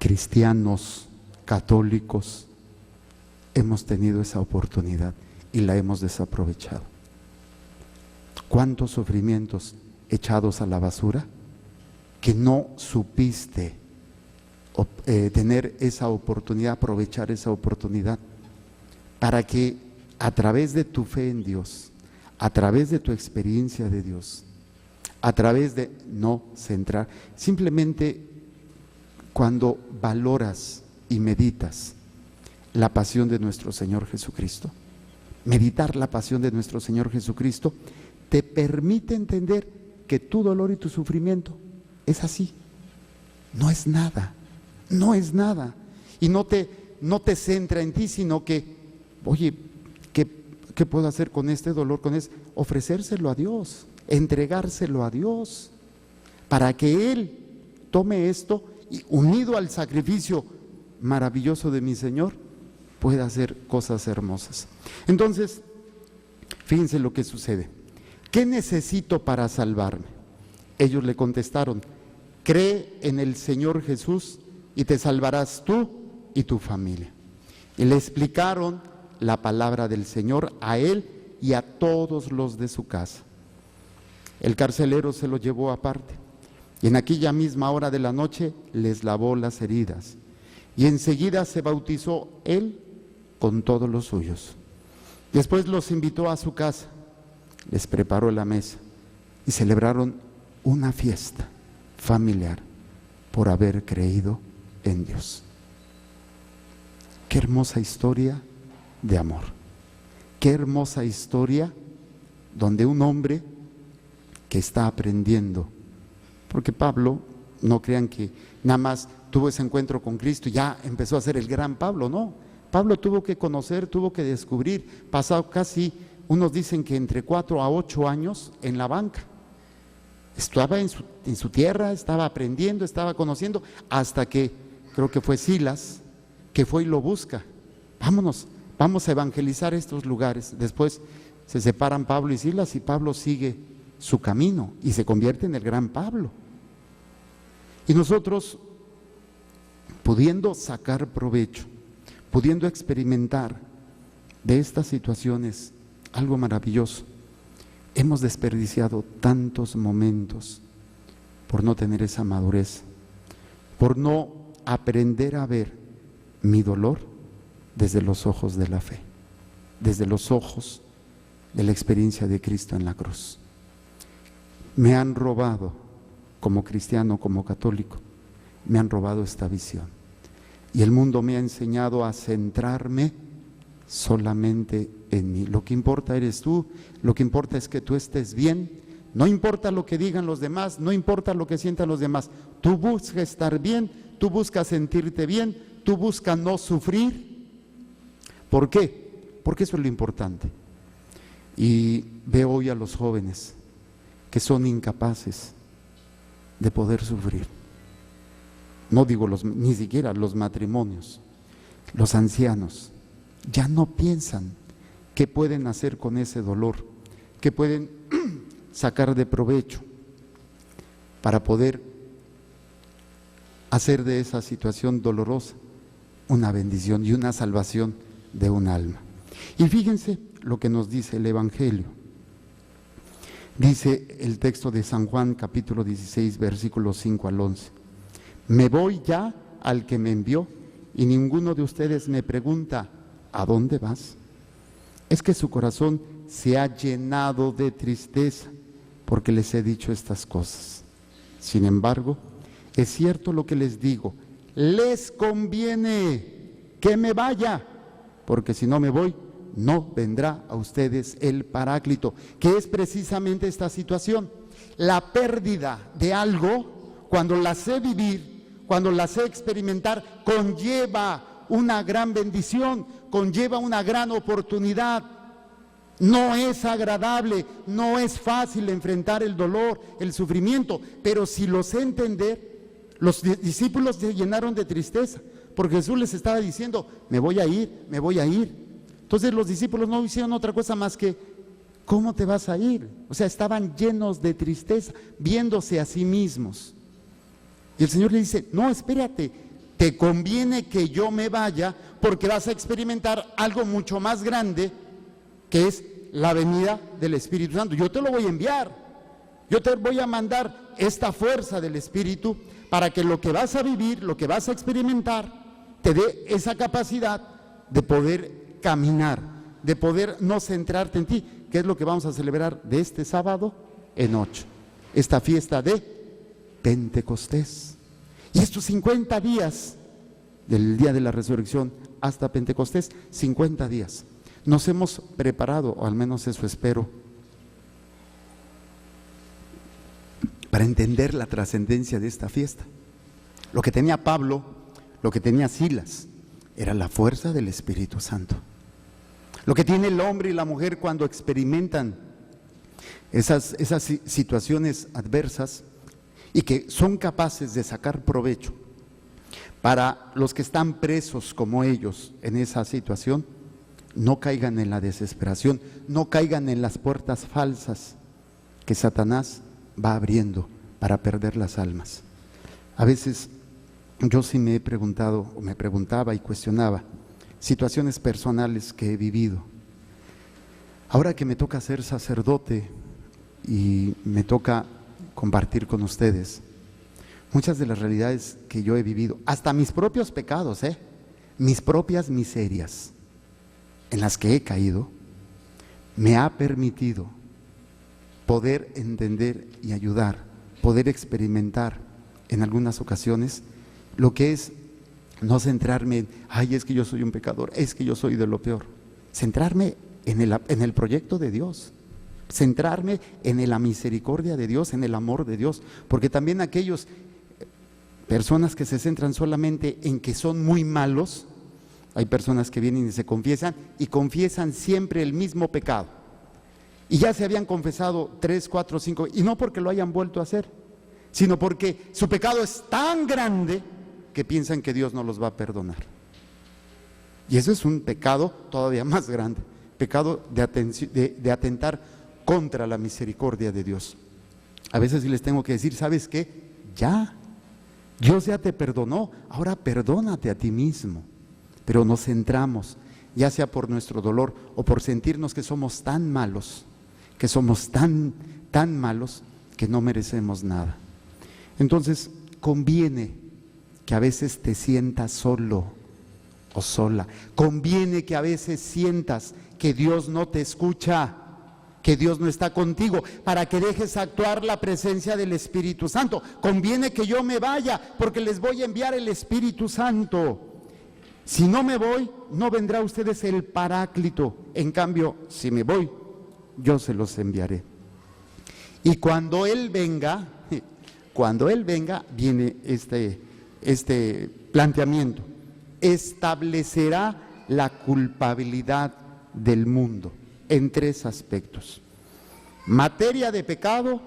cristianos católicos hemos tenido esa oportunidad y la hemos desaprovechado? ¿Cuántos sufrimientos echados a la basura que no supiste tener esa oportunidad, aprovechar esa oportunidad para que a través de tu fe en Dios, a través de tu experiencia de Dios, a través de no centrar, simplemente cuando valoras y meditas la pasión de nuestro Señor Jesucristo, meditar la pasión de nuestro Señor Jesucristo te permite entender que tu dolor y tu sufrimiento es así, no es nada, no es nada, y no te centra en ti, sino que, oye, ¿qué puedo hacer con este dolor? Ofrecérselo a Dios, entregárselo a Dios, para que Él tome esto y unido al sacrificio maravilloso de mi Señor, pueda hacer cosas hermosas. Entonces, fíjense lo que sucede. ¿Qué necesito para salvarme? Ellos le contestaron, cree en el Señor Jesús y te salvarás tú y tu familia. Y le explicaron la palabra del Señor a él y a todos los de su casa. El carcelero se lo llevó aparte y en aquella misma hora de la noche les lavó las heridas y enseguida se bautizó él con todos los suyos. Después los invitó a su casa, les preparó la mesa y celebraron una fiesta familiar por haber creído en Dios. Qué hermosa historia de amor, qué hermosa historia donde un hombre que está aprendiendo, porque Pablo, no crean que nada más tuvo ese encuentro con Cristo y ya empezó a ser el gran Pablo, no. Pablo tuvo que conocer, tuvo que descubrir, pasado casi, unos dicen que entre 4 a 8 años en la banca. Estaba en su tierra, estaba aprendiendo, estaba conociendo, hasta que, creo que fue Silas, que fue y lo busca. Vámonos, vamos a evangelizar estos lugares. Después se separan Pablo y Silas y Pablo sigue su camino y se convierte en el gran Pablo. Y nosotros, pudiendo sacar provecho, pudiendo experimentar de estas situaciones algo maravilloso, hemos desperdiciado tantos momentos por no tener esa madurez, por no aprender a ver mi dolor desde los ojos de la fe, desde los ojos de la experiencia de Cristo en la cruz. Me han robado, como cristiano, como católico, me han robado esta visión. Y el mundo me ha enseñado a centrarme solamente en mí. Lo que importa eres tú, lo que importa es que tú estés bien, no importa lo que digan los demás, no importa lo que sientan los demás. Tú buscas estar bien, tú buscas sentirte bien, tú buscas no sufrir. ¿Por qué? Porque eso es lo importante. Y veo hoy a los jóvenes que son incapaces de poder sufrir. No digo ni siquiera los matrimonios, los ancianos ya no piensan qué pueden hacer con ese dolor, qué pueden sacar de provecho para poder hacer de esa situación dolorosa una bendición y una salvación de un alma. Y fíjense lo que nos dice el Evangelio. Dice el texto de San Juan, capítulo 16, versículos 5 al 11. Me voy ya al que me envió y ninguno de ustedes me pregunta, ¿a dónde vas? Es que su corazón se ha llenado de tristeza porque les he dicho estas cosas. Sin embargo, es cierto lo que les digo, les conviene que me vaya, porque si no me voy, no vendrá a ustedes el Paráclito, que es precisamente esta situación. La pérdida de algo, cuando la sé vivir, cuando la sé experimentar, conlleva una gran bendición, conlleva una gran oportunidad. No es agradable, no es fácil enfrentar el dolor, el sufrimiento, pero si lo sé entender, los discípulos se llenaron de tristeza, porque Jesús les estaba diciendo, me voy a ir, me voy a ir. Entonces los discípulos no hicieron otra cosa más que, ¿cómo te vas a ir? O sea, estaban llenos de tristeza, viéndose a sí mismos. Y el Señor le dice, no, espérate, te conviene que yo me vaya, porque vas a experimentar algo mucho más grande, que es la venida del Espíritu Santo. Yo te lo voy a enviar, yo te voy a mandar esta fuerza del Espíritu para que lo que vas a vivir, lo que vas a experimentar, te dé esa capacidad de poder caminar, de poder no centrarte en ti, que es lo que vamos a celebrar de este sábado en 8, esta fiesta de Pentecostés. Y estos 50 días, del día de la resurrección hasta Pentecostés, 50 días, nos hemos preparado, o al menos eso espero, para entender la trascendencia de esta fiesta. Lo que tenía Pablo, lo que tenía Silas, era la fuerza del Espíritu Santo. Lo que tiene el hombre y la mujer cuando experimentan esas situaciones adversas y que son capaces de sacar provecho para los que están presos como ellos en esa situación, no caigan en la desesperación, no caigan en las puertas falsas que Satanás va abriendo para perder las almas. A veces yo sí me he preguntado, o me preguntaba y cuestionaba situaciones personales que he vivido. Ahora que me toca ser sacerdote y me toca compartir con ustedes muchas de las realidades que yo he vivido, hasta mis propios pecados, mis propias miserias en las que he caído, me ha permitido poder entender y ayudar, poder experimentar en algunas ocasiones lo que es no centrarme en, ay, es que yo soy un pecador, es que yo soy de lo peor. Centrarme en el proyecto de Dios, centrarme en la misericordia de Dios, en el amor de Dios, porque también aquellos personas que se centran solamente en que son muy malos, hay personas que vienen y se confiesan y confiesan siempre el mismo pecado. Y ya se habían confesado 3, 4, 5, y no porque lo hayan vuelto a hacer, sino porque su pecado es tan grande que piensan que Dios no los va a perdonar. Y eso es un pecado todavía más grande, pecado de atentar contra la misericordia de Dios. A veces sí les tengo que decir, ¿sabes qué? Ya, Dios ya te perdonó, ahora perdónate a ti mismo. Pero nos centramos, ya sea por nuestro dolor o por sentirnos que somos tan malos, que somos tan malos que no merecemos nada. Entonces, conviene que a veces te sientas solo o sola. Conviene que a veces sientas que Dios no te escucha, que Dios no está contigo, para que dejes actuar la presencia del Espíritu Santo. Conviene que yo me vaya, porque les voy a enviar el Espíritu Santo. Si no me voy, no vendrá a ustedes el Paráclito. En cambio, si me voy, yo se los enviaré. Y cuando Él venga, viene este planteamiento. Establecerá la culpabilidad del mundo. en tres aspectos: materia de pecado,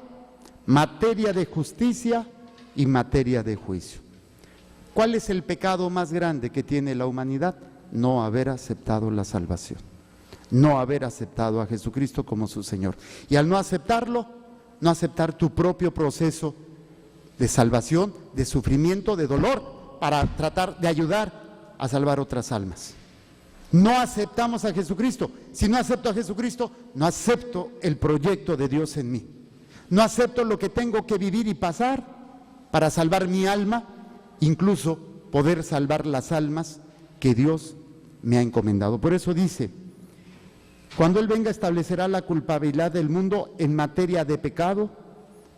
materia de justicia y materia de juicio. ¿Cuál es el pecado más grande que tiene la humanidad? No haber aceptado la salvación, no haber aceptado a Jesucristo como su Señor. Y al no aceptarlo, no aceptar tu propio proceso de salvación, de sufrimiento, de dolor, para tratar de ayudar a salvar otras almas. No aceptamos a Jesucristo. Si no acepto a Jesucristo, no acepto el proyecto de Dios en mí. No acepto lo que tengo que vivir y pasar para salvar mi alma, incluso poder salvar las almas que Dios me ha encomendado. Por eso dice: cuando Él venga, establecerá la culpabilidad del mundo en materia de pecado,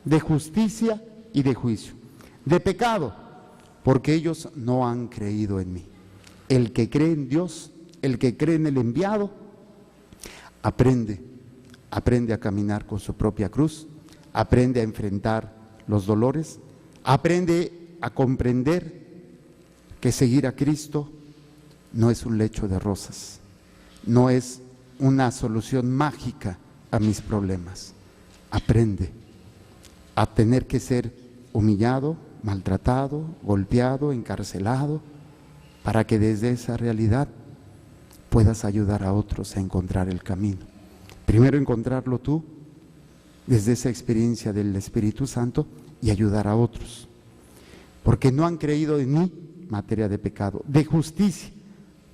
de justicia y de juicio. De pecado, porque ellos no han creído en mí. El que cree en Dios, el que cree en el enviado, aprende a caminar con su propia cruz, aprende a enfrentar los dolores, aprende a comprender que seguir a Cristo no es un lecho de rosas, no es una solución mágica a mis problemas. Aprende a tener que ser humillado, maltratado, golpeado, encarcelado, para que desde esa realidad puedas ayudar a otros a encontrar el camino. Primero encontrarlo tú, desde esa experiencia del Espíritu Santo, y ayudar a otros. Porque no han creído en mí, materia de pecado. De justicia,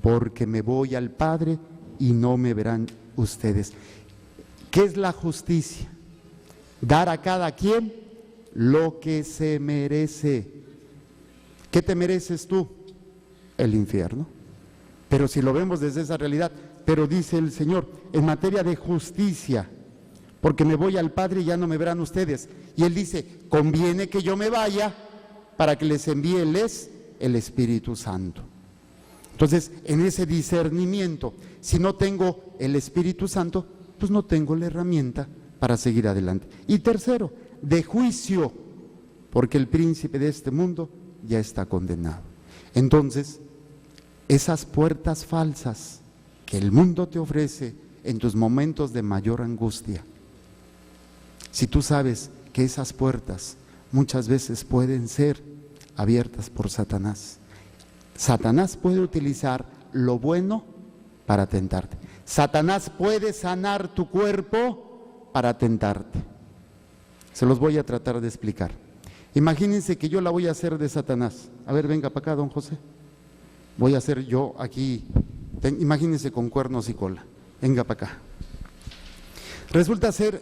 porque me voy al Padre y no me verán ustedes. ¿Qué es la justicia? Dar a cada quien lo que se merece. ¿Qué te mereces tú? El infierno. Pero si lo vemos desde esa realidad, pero dice el Señor, en materia de justicia, porque me voy al Padre y ya no me verán ustedes. Y Él dice, conviene que yo me vaya para que les envíe el Espíritu Santo. Entonces, en ese discernimiento, si no tengo el Espíritu Santo, pues no tengo la herramienta para seguir adelante. Y tercero, de juicio, porque el príncipe de este mundo ya está condenado. Entonces, esas puertas falsas que el mundo te ofrece en tus momentos de mayor angustia, si tú sabes que esas puertas muchas veces pueden ser abiertas por Satanás. Satanás puede utilizar lo bueno para tentarte. Satanás puede sanar tu cuerpo para tentarte. Se los voy a tratar de explicar. Imagínense que yo la voy a hacer de Satanás. A ver, venga para acá, don José. Voy a hacer yo aquí, imagínense con cuernos y cola. Venga para acá. Resulta ser,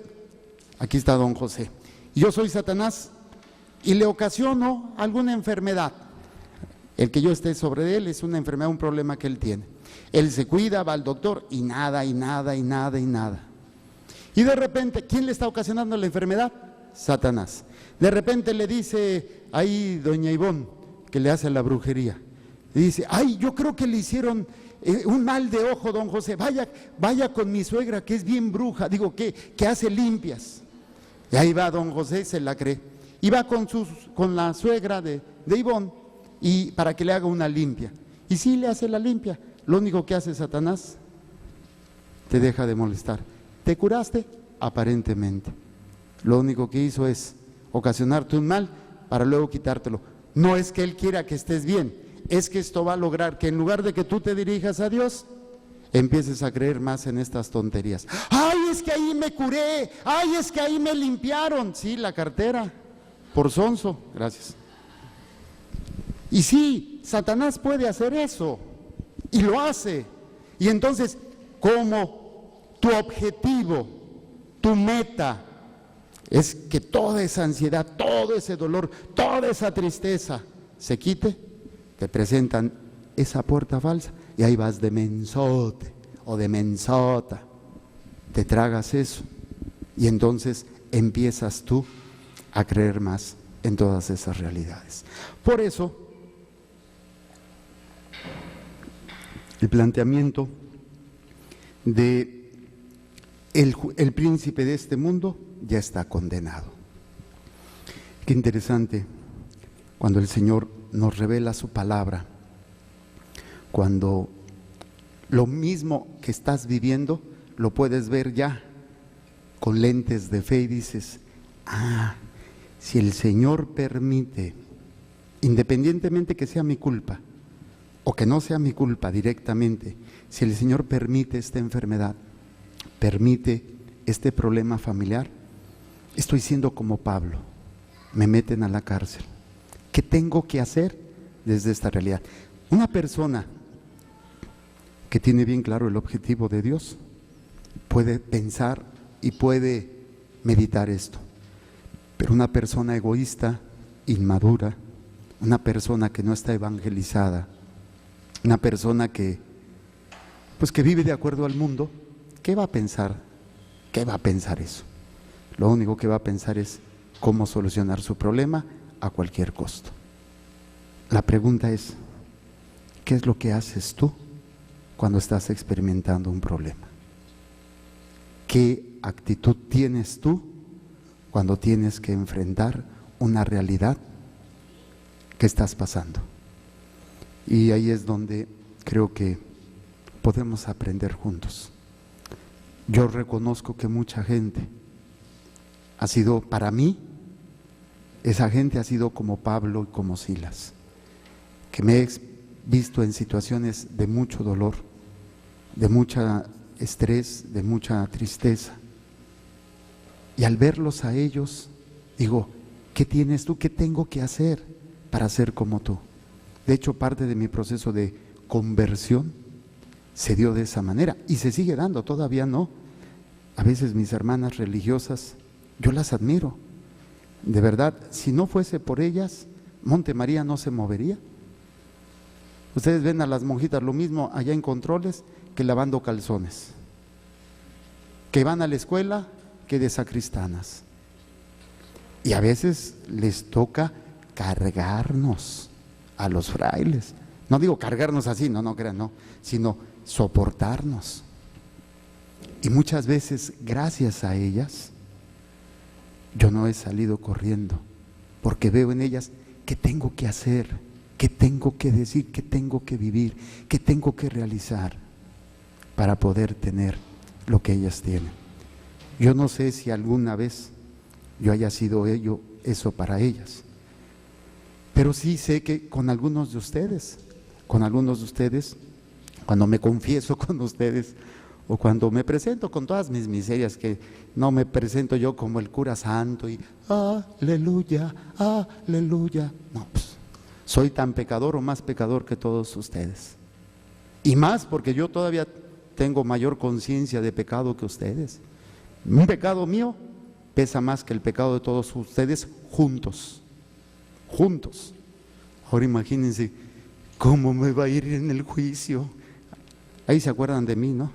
aquí está don José. Yo soy Satanás y le ocasiono alguna enfermedad. El que yo esté sobre él es una enfermedad, un problema que él tiene. Él se cuida, va al doctor y nada, y nada, y nada, y nada. Y de repente, ¿quién le está ocasionando la enfermedad? Satanás. De repente le dice ahí doña Ivonne, que le hace la brujería. Y dice, ay, yo creo que le hicieron un mal de ojo, don José. Vaya con mi suegra, que es bien bruja, digo, que hace limpias. Y ahí va don José, se la cree. Y va con la suegra de Ivonne, y para que le haga una limpia. Y sí le hace la limpia. Lo único que hace Satanás, te deja de molestar. ¿Te curaste? Aparentemente. Lo único que hizo es ocasionarte un mal para luego quitártelo. No es que él quiera que estés bien, es que esto va a lograr que en lugar de que tú te dirijas a Dios, empieces a creer más en estas tonterías. ¡Ay, es que ahí me curé! ¡Ay, es que ahí me limpiaron! Sí, la cartera, por sonso, gracias. Y sí, Satanás puede hacer eso, y lo hace. Y entonces, como tu objetivo, tu meta, es que toda esa ansiedad, todo ese dolor, toda esa tristeza se quite, te presentan esa puerta falsa y ahí vas de mensote o de mensota, te tragas eso y entonces empiezas tú a creer más en todas esas realidades. Por eso, el planteamiento de el príncipe de este mundo ya está condenado. Qué interesante cuando el Señor nos revela su palabra, cuando lo mismo que estás viviendo lo puedes ver ya con lentes de fe y dices, si el Señor permite, independientemente que sea mi culpa o que no sea mi culpa directamente, si el Señor permite esta enfermedad, permite este problema familiar, estoy siendo como Pablo, me meten a la cárcel. ¿Qué tengo que hacer desde esta realidad? Una persona que tiene bien claro el objetivo de Dios puede pensar y puede meditar esto, pero una persona egoísta, inmadura, una persona que no está evangelizada, una persona que vive de acuerdo al mundo, ¿qué va a pensar? ¿Qué va a pensar eso? Lo único que va a pensar es cómo solucionar su problema a cualquier costo. La pregunta es, ¿qué es lo que haces tú cuando estás experimentando un problema? ¿Qué actitud tienes tú cuando tienes que enfrentar una realidad que estás pasando? Y ahí es donde creo que podemos aprender juntos. Yo reconozco que mucha gente ha sido, para mí, esa gente ha sido como Pablo y como Silas, que me he visto en situaciones de mucho dolor, de mucho estrés, de mucha tristeza. Y al verlos a ellos, digo, ¿qué tienes tú? ¿Qué tengo que hacer para ser como tú? De hecho, parte de mi proceso de conversión se dio de esa manera y se sigue dando, todavía no. A veces mis hermanas religiosas, yo las admiro. De verdad, si no fuese por ellas, Monte María no se movería. Ustedes ven a las monjitas lo mismo allá en controles que lavando calzones, que van a la escuela que de sacristanas. Y a veces les toca cargarnos a los frailes. No digo cargarnos así, no crean, no, sino soportarnos. Y muchas veces, gracias a ellas, yo no he salido corriendo, porque veo en ellas qué tengo que hacer, qué tengo que decir, qué tengo que vivir, qué tengo que realizar para poder tener lo que ellas tienen. Yo no sé si alguna vez yo haya sido eso para ellas, pero sí sé que con algunos de ustedes, cuando me confieso con ustedes, o cuando me presento con todas mis miserias, que no me presento yo como el cura santo y aleluya, aleluya. No, pues, soy tan pecador o más pecador que todos ustedes. Y más porque yo todavía tengo mayor conciencia de pecado que ustedes. Un pecado mío pesa más que el pecado de todos ustedes juntos. Juntos. Ahora imagínense cómo me va a ir en el juicio. Ahí se acuerdan de mí, ¿no?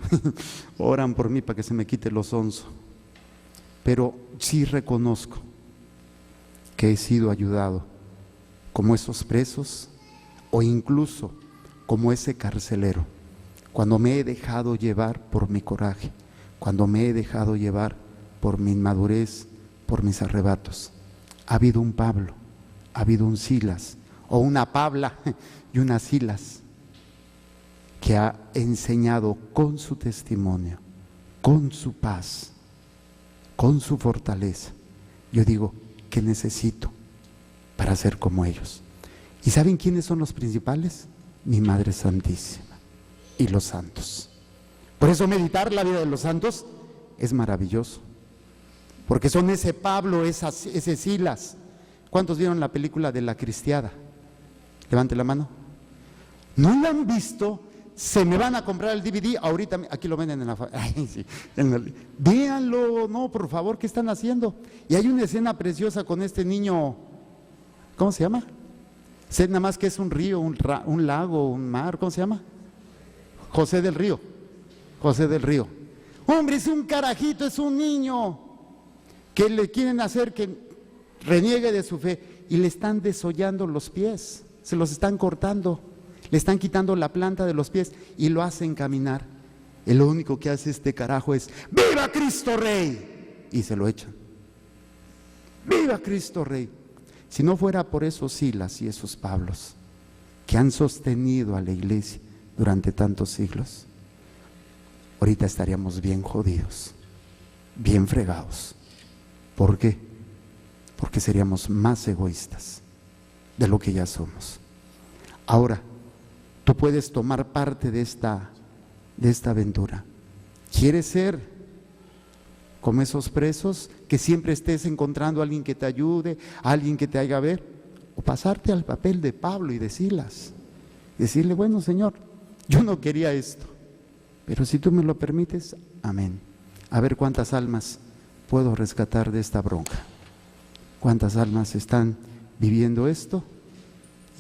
Oran por mí para que se me quite lo sonso. Pero sí reconozco que he sido ayudado como esos presos o incluso como ese carcelero, cuando me he dejado llevar por mi coraje, cuando me he dejado llevar por mi inmadurez, por mis arrebatos. Ha habido un Pablo, ha habido un Silas, o una Pabla y una Silas, que ha enseñado con su testimonio, con su paz, con su fortaleza. Yo digo, ¿qué necesito para ser como ellos? ¿Y saben quiénes son los principales? Mi Madre Santísima y los santos. Por eso meditar la vida de los santos es maravilloso, porque son ese Pablo, ese Silas. ¿Cuántos vieron la película de La Cristiada? Levante la mano. ¿No la han visto? Se me van a comprar el DVD ahorita, aquí lo venden en la... sí, véanlo, no, por favor, ¿qué están haciendo? Y hay una escena preciosa con este niño, ¿cómo se llama? Sé nada más que es un río, un lago, un mar, ¿cómo se llama? José del Río. Hombre, es un carajito, es un niño que le quieren hacer que reniegue de su fe y le están desollando los pies, se los están cortando. Le están quitando la planta de los pies y lo hacen caminar. Y lo único que hace este carajo es ¡viva Cristo Rey! Y se lo echan. ¡Viva Cristo Rey! Si no fuera por esos Silas y esos Pablos que han sostenido a la iglesia durante tantos siglos, ahorita estaríamos bien jodidos, bien fregados. ¿Por qué? Porque seríamos más egoístas de lo que ya somos. Ahora, tú puedes tomar parte de esta aventura. ¿Quieres ser como esos presos, que siempre estés encontrando a alguien que te ayude, a alguien que te haga ver? O pasarte al papel de Pablo y de Silas, decirle, bueno, Señor, yo no quería esto, pero si tú me lo permites, amén. A ver cuántas almas puedo rescatar de esta bronca, cuántas almas están viviendo esto,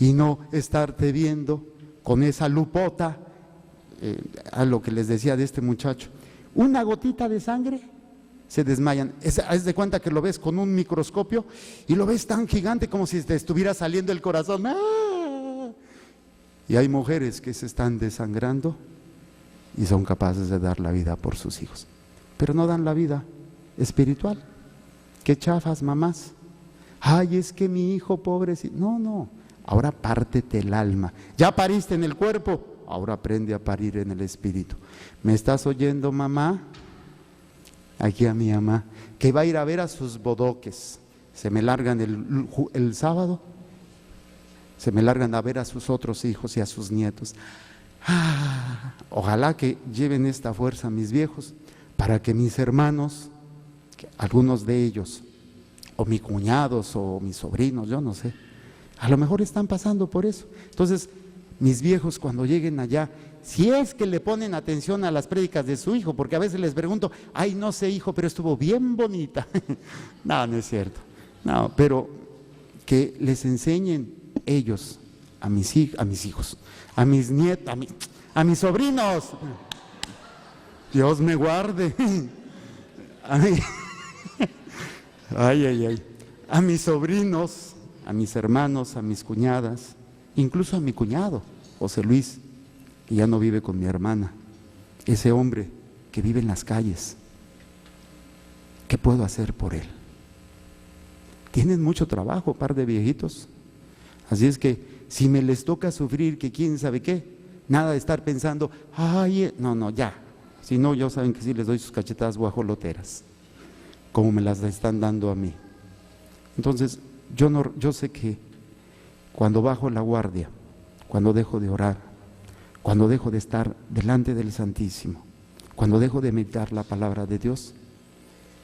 y no estarte viendo con esa lupota, a lo que les decía de este muchacho, una gotita de sangre, se desmayan. Haz de cuenta que lo ves con un microscopio y lo ves tan gigante como si te estuviera saliendo el corazón. ¡Ah! Y hay mujeres que se están desangrando y son capaces de dar la vida por sus hijos, pero no dan la vida espiritual. Qué chafas, mamás. Ay, es que mi hijo pobrecito. No, ahora pártete el alma. Ya pariste en el cuerpo, ahora aprende a parir en el espíritu. ¿Me estás oyendo, mamá? Aquí a mi mamá, que va a ir a ver a sus bodoques. Se me largan el sábado, se me largan a ver a sus otros hijos y a sus nietos. Ojalá que lleven esta fuerza mis viejos, para que mis hermanos, algunos de ellos, o mis cuñados, o mis sobrinos, yo no sé, a lo mejor están pasando por eso. Entonces, mis viejos cuando lleguen allá, si es que le ponen atención a las prédicas de su hijo, porque a veces les pregunto, ay, no sé, hijo, pero estuvo bien bonita. No es cierto. No, pero que les enseñen ellos a mis hijos, a mis nietos, a mis sobrinos. Dios me guarde. Ay. A mis sobrinos, a mis hermanos, a mis cuñadas, incluso a mi cuñado, José Luis, que ya no vive con mi hermana, ese hombre que vive en las calles. ¿Qué puedo hacer por él? Tienen mucho trabajo, par de viejitos. Así es que si me les toca sufrir, que quién sabe qué, nada de estar pensando, ay, no, ya. Si no, ya saben que sí les doy sus cachetadas guajoloteras, como me las están dando a mí. Entonces, yo sé que cuando bajo la guardia, cuando dejo de orar, cuando dejo de estar delante del Santísimo, cuando dejo de meditar la palabra de Dios,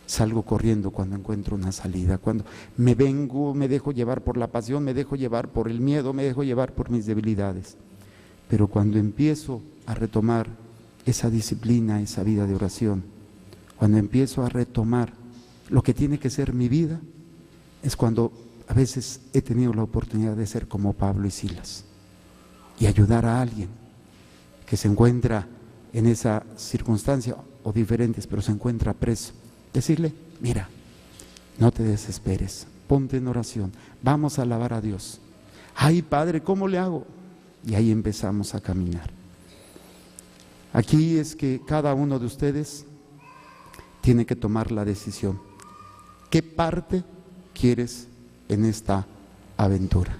salgo corriendo cuando encuentro una salida, cuando me dejo llevar por la pasión, me dejo llevar por el miedo, me dejo llevar por mis debilidades. Pero cuando empiezo a retomar esa disciplina, esa vida de oración, cuando empiezo a retomar lo que tiene que ser mi vida, es cuando a veces he tenido la oportunidad de ser como Pablo y Silas y ayudar a alguien que se encuentra en esa circunstancia o diferentes, pero se encuentra preso. Decirle, mira, no te desesperes, ponte en oración, vamos a alabar a Dios. Ay, Padre, ¿cómo le hago? Y ahí empezamos a caminar. Aquí es que cada uno de ustedes tiene que tomar la decisión. ¿Qué parte quieres en esta aventura?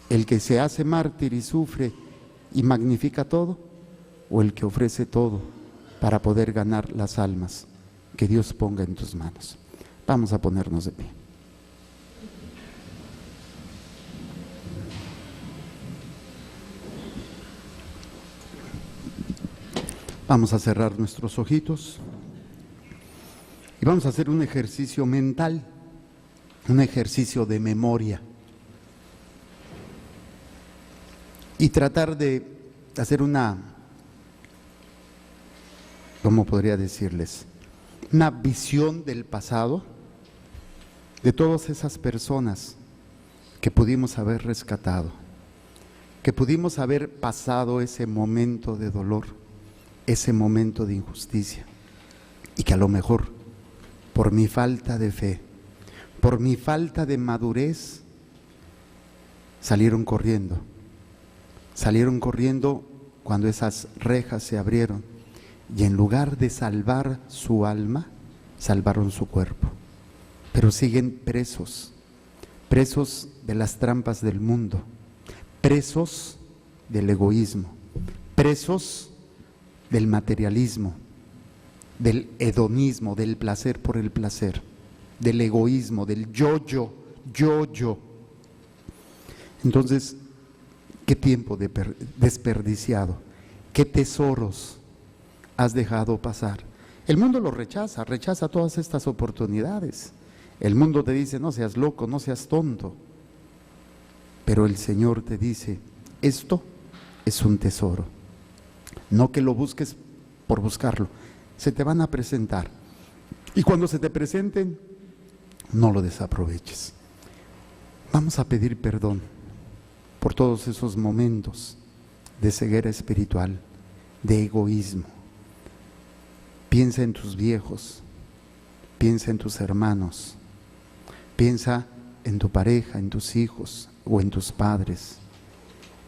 ¿El que se hace mártir y sufre y magnifica todo? ¿O el que ofrece todo para poder ganar las almas que Dios ponga en tus manos? Vamos a ponernos de pie. Vamos a cerrar nuestros ojitos y vamos a hacer un ejercicio mental, un ejercicio de memoria y tratar de hacer una, ¿cómo podría decirles? Una visión del pasado, de todas esas personas que pudimos haber rescatado, que pudimos haber pasado ese momento de dolor, ese momento de injusticia, y que a lo mejor por mi falta de fe, por mi falta de madurez, salieron corriendo cuando esas rejas se abrieron, y en lugar de salvar su alma, salvaron su cuerpo. Pero siguen presos de las trampas del mundo, presos del egoísmo, presos del materialismo, del hedonismo, del placer por el placer, del egoísmo, del yo. Entonces, ¿qué tiempo desperdiciado? ¿Qué tesoros has dejado pasar? El mundo lo rechaza todas estas oportunidades. El mundo te dice, no seas loco, no seas tonto. Pero el Señor te dice, esto es un tesoro. No que lo busques por buscarlo, se te van a presentar. Y cuando se te presenten, no lo desaproveches. Vamos a pedir perdón por todos esos momentos de ceguera espiritual, de egoísmo. Piensa en tus viejos, piensa en tus hermanos, piensa en tu pareja, en tus hijos o en tus padres.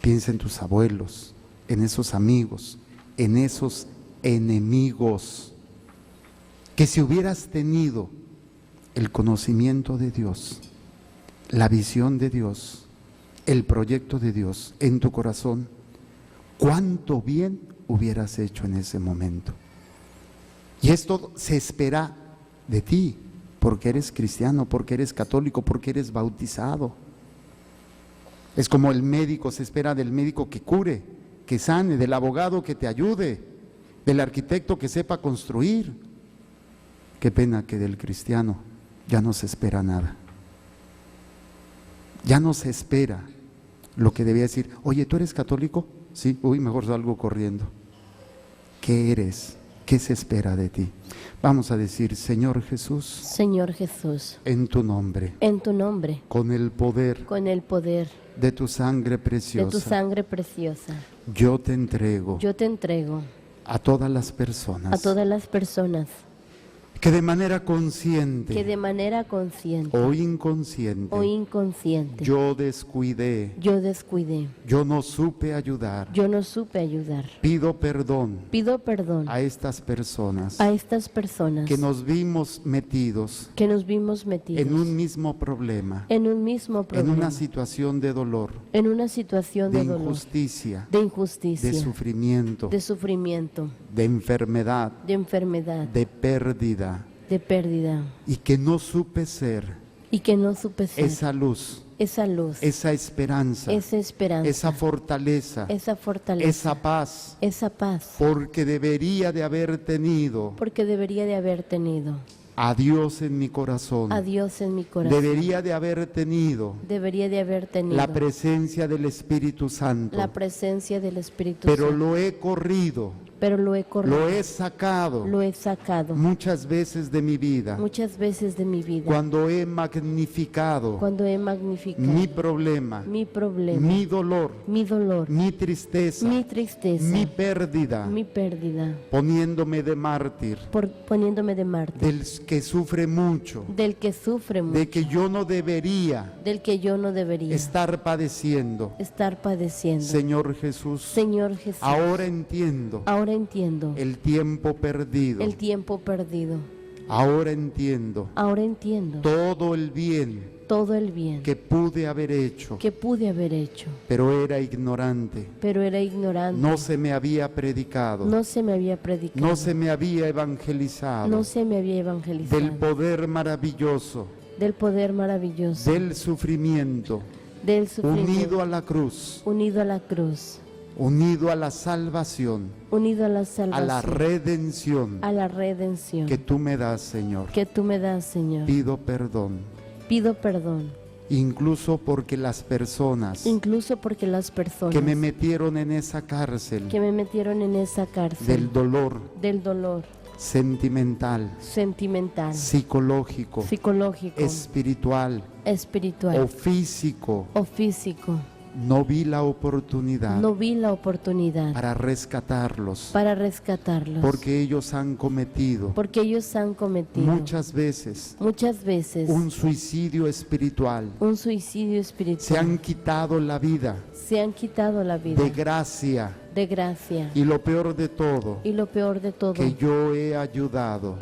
Piensa en tus abuelos, en esos amigos, en esos enemigos. Que si hubieras tenido el conocimiento de Dios, la visión de Dios, el proyecto de Dios en tu corazón, cuánto bien hubieras hecho en ese momento. Y esto se espera de ti, porque eres cristiano, porque eres católico, porque eres bautizado. Es como el médico, se espera del médico que cure, que sane, del abogado que te ayude, del arquitecto que sepa construir. Qué pena que del cristiano ya no se espera nada. Ya no se espera lo que debía decir. Oye, ¿tú eres católico? Sí, mejor salgo corriendo. ¿Qué eres? ¿Qué se espera de ti? Vamos a decir, Señor Jesús, Señor Jesús, en tu nombre, con el poder de tu sangre preciosa, yo te entrego a todas las personas que de manera consciente o inconsciente yo descuidé, yo no supe ayudar. Pido perdón a estas personas que nos vimos metidos en un mismo problema, en una situación de dolor, de injusticia, de sufrimiento, de enfermedad, de pérdida, y que no supe ser esa luz, esa esperanza, esa fortaleza, esa paz, porque debería de haber tenido a Dios en mi corazón, debería de haber tenido la presencia del Espíritu Santo, pero lo he corrido, lo he sacado muchas veces de mi vida, cuando he magnificado mi problema, mi dolor, mi tristeza, mi pérdida, poniéndome de mártir, del que sufre mucho, de que yo no debería estar padeciendo. Señor Jesús, ahora entiendo el tiempo perdido. Ahora entiendo todo el bien que pude haber hecho, pero era ignorante. No se me había predicado, no se me había evangelizado, del poder maravilloso, del sufrimiento, unido a la cruz, unido a la salvación, a la redención que tú me das, Señor. Pido perdón, incluso porque las personas que me metieron en esa cárcel del dolor sentimental, psicológico, espiritual o físico, no vi la oportunidad para rescatarlos, porque ellos han cometido muchas veces un suicidio espiritual, se han quitado la vida de gracia. Y lo peor de todo, que yo he ayudado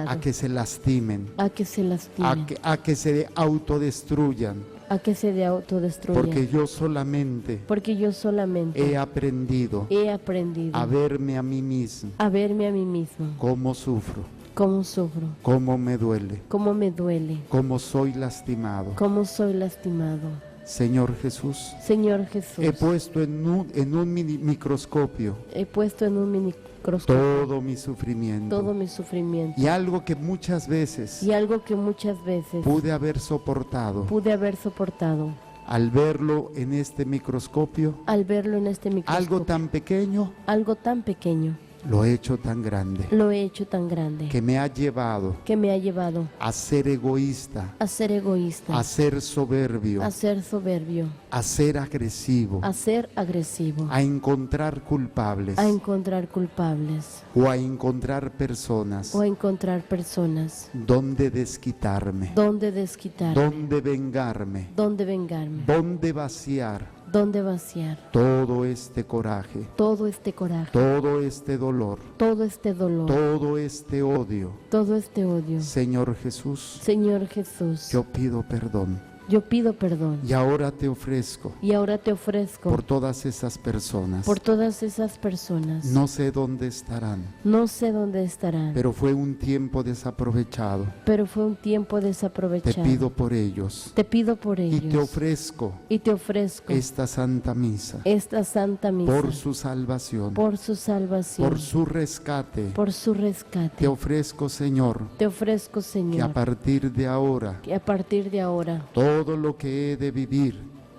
a que se lastimen, a que se autodestruyan, a que se autodestruya. porque yo solamente Porque yo solamente he aprendido he aprendido a verme a mí mismo, a verme a mí mismo, cómo sufro, cómo sufro, cómo me duele, cómo me duele, cómo soy lastimado. cómo soy lastimado. Señor Jesús, Señor Jesús, he puesto en un microscopio he puesto en un microscopio todo mi sufrimiento. todo mi sufrimiento Y algo que muchas veces y algo que muchas veces pude haber soportado, pude haber soportado. al verlo en este microscopio, Al verlo en este microscopio, algo tan pequeño, algo tan pequeño, lo he hecho tan grande, lo he hecho tan grande, que me ha llevado que me ha llevado a ser egoísta, a ser egoísta, a ser soberbio, a ser soberbio, a ser agresivo, a ser agresivo, a encontrar culpables a encontrar culpables o a encontrar personas o a encontrar personas donde desquitarme, donde desquitarme, donde vengarme, donde vengarme, donde vaciar donde vaciar todo este coraje, todo este coraje, todo este dolor, todo este dolor, todo este odio. todo este odio. Señor Jesús, Señor Jesús, yo pido perdón yo pido perdón y ahora te ofrezco y ahora te ofrezco por todas esas personas. por todas esas personas. No sé dónde estarán, No sé dónde estarán, pero fue un tiempo desaprovechado. pero fue un tiempo Te desaprovechado. pido por ellos Te pido por y ellos te ofrezco y te ofrezco esta Santa Misa esta Santa Misa por su salvación, por su salvación, por su rescate. por su rescate. Te ofrezco, Señor, Te ofrezco, que a Señor, partir de ahora que a partir de ahora todo lo que he de vivir,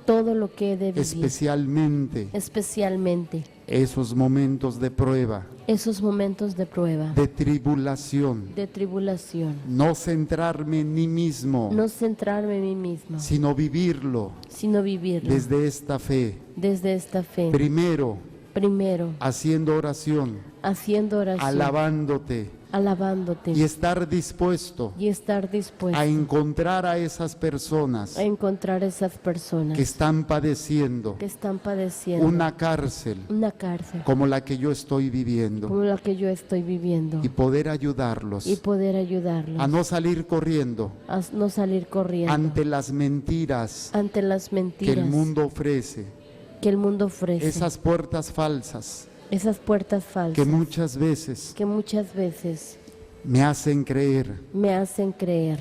todo lo que he de vivir, especialmente especialmente esos momentos de prueba, esos momentos de prueba, de tribulación, de tribulación, no centrarme en mí mismo, no centrarme en mí mismo, sino vivirlo sino vivirlo desde esta fe. desde esta fe. Primero, Primero, haciendo oración, haciendo oración, alabándote alabándote y estar dispuesto y estar dispuesto a encontrar a esas personas a encontrar esas personas que están padeciendo que están padeciendo una cárcel una cárcel como la que yo estoy viviendo como la que yo estoy viviendo y poder ayudarlos y poder ayudarlos a no salir corriendo a no salir corriendo ante las mentiras ante las que mentiras el mundo ofrece, que el mundo ofrece, esas puertas falsas esas puertas falsas que muchas veces que muchas veces me hacen creer me hacen creer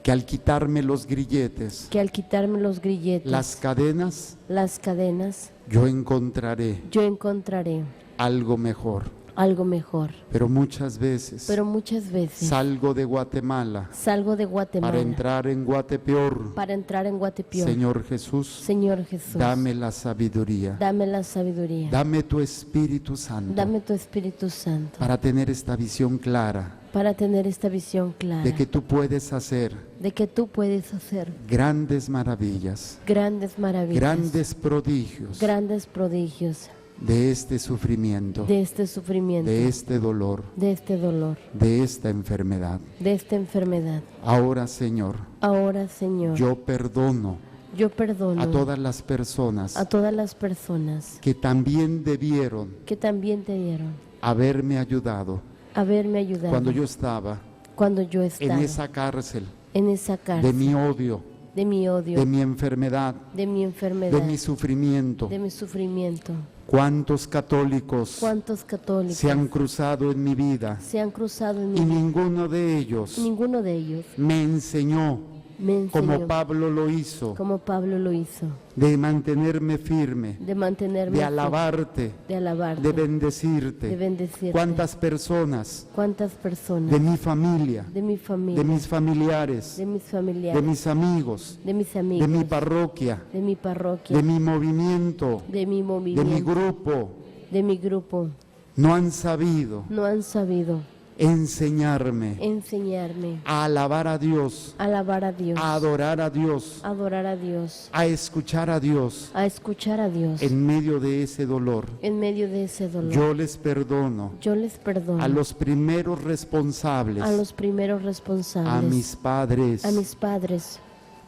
que al quitarme los grilletes, que al quitarme los grilletes, las cadenas, las cadenas, yo encontraré yo encontraré algo mejor. algo mejor. Pero muchas veces Pero muchas veces salgo de Guatemala salgo de Guatemala para entrar en Guatepeor. para entrar en Guatepeor. Señor Jesús, Señor Jesús, dame la sabiduría, dame la sabiduría, dame tu Espíritu Santo dame tu Espíritu Santo para tener esta visión clara para tener esta visión clara de que tú puedes hacer de que tú puedes hacer grandes maravillas, grandes maravillas, grandes prodigios grandes prodigios de este sufrimiento, de este sufrimiento, de este dolor, de este dolor, de esta enfermedad. de esta enfermedad. Ahora, Señor, Ahora, Señor, yo perdono yo perdono a todas las personas a todas las personas que también debieron que también te dieron haberme ayudado haberme ayudado cuando yo estaba cuando yo estaba en esa cárcel en esa de cárcel mi odio, de mi odio, de mi enfermedad, de mi enfermedad, de mi sufrimiento. de mi sufrimiento. ¿Cuántos católicos ¿Cuántos católicos se han cruzado en mi vida se han cruzado en mi y vida? ninguno de ellos Ninguno de ellos me enseñó, me enseñó, como Pablo lo hizo, como Pablo lo hizo, de mantenerme firme, de mantenerme de firme, alabarte, de alabarte, de bendecirte? de bendecirte. ¿Cuántas personas ¿Cuántas personas de mi familia, de mi familia, de mis familiares, de mis de familiares, mis amigos, de mis de amigos, mi parroquia, de mi parroquia, de mi movimiento, de mi de movimiento, mi grupo, de mi grupo, no han sabido no han sabido enseñarme enseñarme a alabar a Dios, a alabar a Dios, a adorar a Dios, a adorar a Dios, a escuchar a Dios a escuchar a Dios en medio de ese dolor? en medio de ese dolor. Yo les perdono Yo les perdono a los primeros responsables, a los primeros responsables, a mis padres, a mis padres,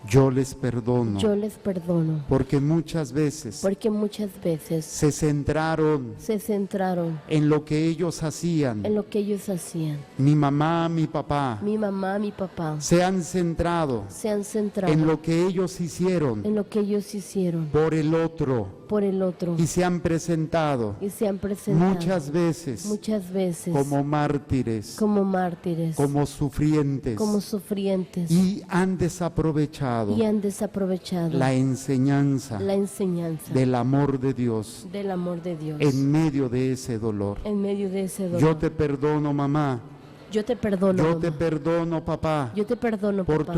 Yo les perdono. Yo les perdono. Porque muchas veces Porque muchas veces se centraron se centraron en lo que ellos hacían. en lo que ellos hacían. Mi mamá, mi papá Mi mamá, mi papá se han centrado se han centrado en lo que ellos hicieron en lo que ellos hicieron por el otro por el otro y se han presentado y se han presentado muchas veces como mártires, mártires, como sufrientes como sufrientes y han desaprovechado y han desaprovechado la enseñanza la enseñanza del amor de Dios del amor de Dios en medio de ese dolor. en medio de ese dolor. Yo te perdono, mamá. Yo te perdono, Yo mamá. te perdono, papá, Yo te perdono, por papá,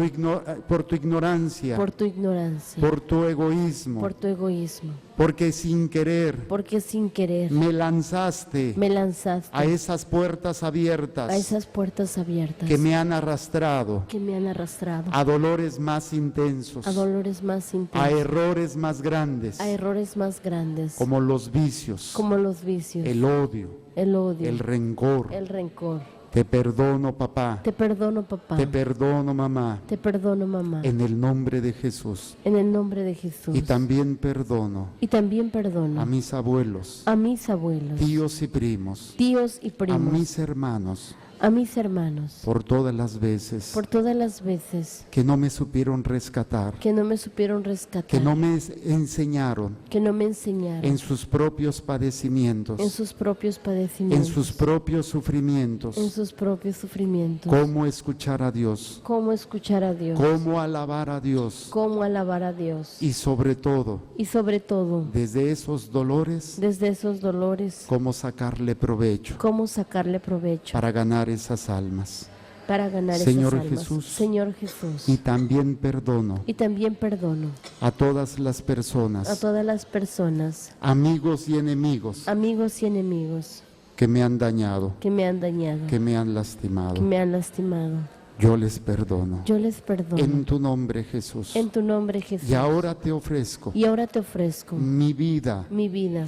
por tu ignorancia, por tu ignorancia, por tu egoísmo, por tu egoísmo, porque sin querer porque sin querer me lanzaste me lanzaste a esas puertas abiertas a esas puertas abiertas que me han arrastrado que me han arrastrado a dolores más intensos, a dolores más a intensos, errores más grandes, a errores más grandes, como los vicios, como los vicios, el odio, el odio, el rencor. el rencor. Te perdono, papá. Te perdono, papá. Te perdono, mamá. Te perdono, mamá. En el nombre de Jesús. En el nombre de Jesús. Y también perdono Y también perdono a mis abuelos, a mis abuelos, tíos y primos, tíos y a primos, mis hermanos, a mis hermanos, por todas las veces por todas las veces que no me supieron rescatar, que no me supieron rescatar, que no me enseñaron que no me enseñaron en sus propios padecimientos, en sus propios en padecimientos, sus propios sufrimientos, en sus propios sufrimientos, cómo escuchar a Dios, cómo escuchar a Dios, cómo alabar a Dios cómo alabar a Dios y sobre todo, y sobre todo, desde esos dolores, desde esos dolores, cómo sacarle provecho cómo sacarle provecho para ganar esas almas. para ganar Señor esas almas. Jesús, Señor Jesús, Y también perdono y también perdono a todas las a personas, todas las personas, amigos y enemigos amigos y enemigos que me han dañado, que me han dañado, que me han que lastimado. me han lastimado. Yo les perdono. Yo les perdono En tu nombre, Jesús. en tu nombre, Jesús. Y ahora te ofrezco Y ahora te ofrezco mi vida. mi vida.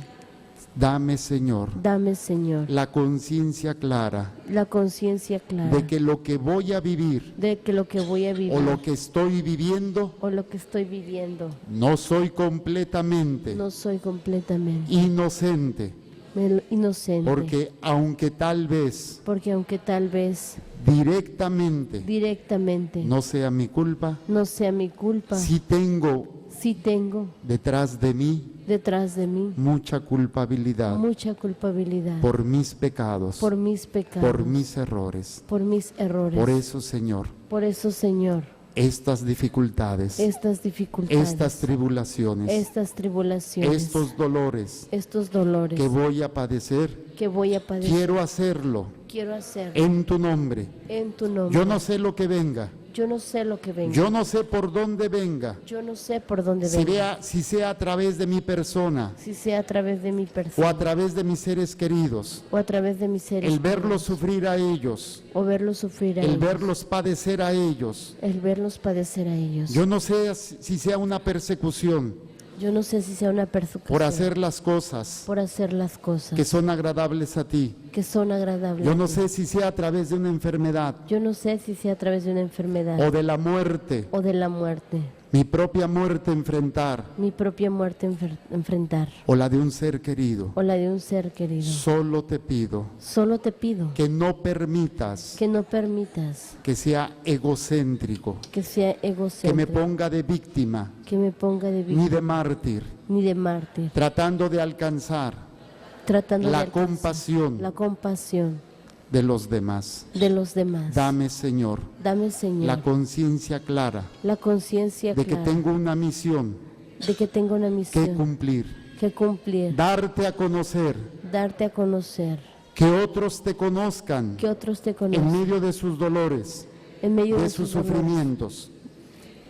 Dame, Señor, Dame, Señor, la conciencia clara la conciencia clara de que lo que voy a vivir de que lo que voy a vivir o lo que estoy viviendo o lo que estoy viviendo no soy completamente no soy completamente inocente, inocente. porque aunque tal vez Porque aunque tal vez directamente no sea mi culpa, no sea mi culpa, sí tengo sí tengo detrás de mí detrás de mí mucha culpabilidad mucha culpabilidad por mis pecados, por mis pecados, por mis errores. por mis errores. Por eso, Señor, Por eso, Señor, estas dificultades, estas dificultades, estas tribulaciones, estas tribulaciones, estos dolores estos dolores que voy a padecer, que voy a padecer, quiero hacerlo hacer en tu nombre. en tu nombre. Yo no sé lo que venga, Yo no sé lo que venga. yo no sé por dónde venga, Yo no sé por dónde si venga. sea a través de mi persona Si sea a través de mi o persona a través de mis seres queridos, o a través de mis seres el verlos queridos, sufrir a ellos, o verlos sufrir a el ellos, verlos padecer a ellos. el verlos padecer a ellos. Yo no sé si sea una persecución Yo no sé si sea una persecución por hacer las cosas por hacer las cosas que son agradables a ti. que son agradables. Yo a no ti. sé si sea a través de una enfermedad Yo no sé si sea a través de una enfermedad o de la muerte, o de la muerte, mi propia muerte enfrentar mi propia muerte enfrentar o la de un ser querido. o la de un ser querido. Solo te pido Solo te pido que no permitas que no permitas que sea egocéntrico, que sea que me egocéntrico, ponga de víctima que me ponga de ni víctima de mártir, ni de mártir, tratando de alcanzar tratando la de alcanzar compasión la compasión de los demás. de los demás. Dame, Señor, Dame, Señor, la conciencia clara la conciencia de que clara tengo una misión de que tengo una que misión cumplir, que cumplir, darte a conocer, darte a conocer, que otros te conozcan que otros te en conozcan medio de sus dolores, en medio de de sus sus dolores. sufrimientos.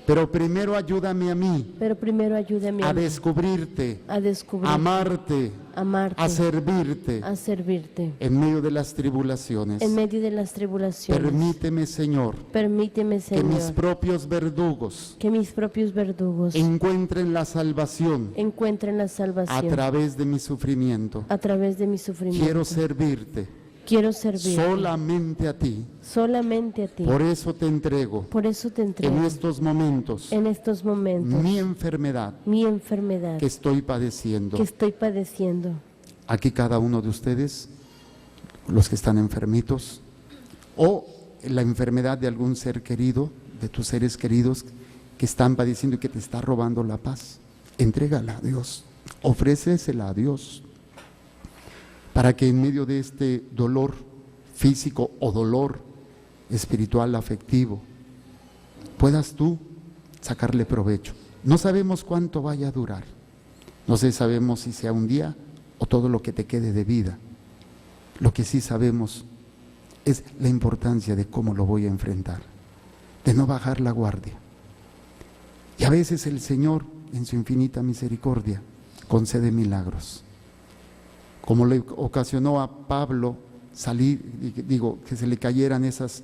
Pero primero ayúdame a mí Pero primero ayúdame a mí descubrirte, a descubrir, a amarte, amarte, a servirte a servirte en medio de las tribulaciones. en medio de las tribulaciones. Permíteme, Señor, Permíteme, que mis Señor, propios verdugos que mis propios verdugos encuentren la salvación encuentren la a salvación través de mi sufrimiento. a través de mi sufrimiento. Quiero servirte quiero servirte solamente a ti. solamente a ti. Por eso te entrego Por eso te entrego en estos momentos en estos momentos mi enfermedad mi enfermedad que estoy padeciendo. que estoy padeciendo. Aquí cada uno de ustedes, los que están enfermitos, o la enfermedad de algún ser querido, de tus seres queridos que están padeciendo y que te está robando la paz, entrégala a Dios, ofrécesela a Dios, para que en medio de este dolor físico o dolor espiritual, afectivo, puedas tú sacarle provecho. No sabemos cuánto vaya a durar, no sabemos si sea un día o todo lo que te quede de vida. Lo que sí sabemos es la importancia de cómo lo voy a enfrentar, de no bajar la guardia. Y a veces el Señor, en su infinita misericordia, concede milagros, como le ocasionó a Pablo salir, que se le cayeran esas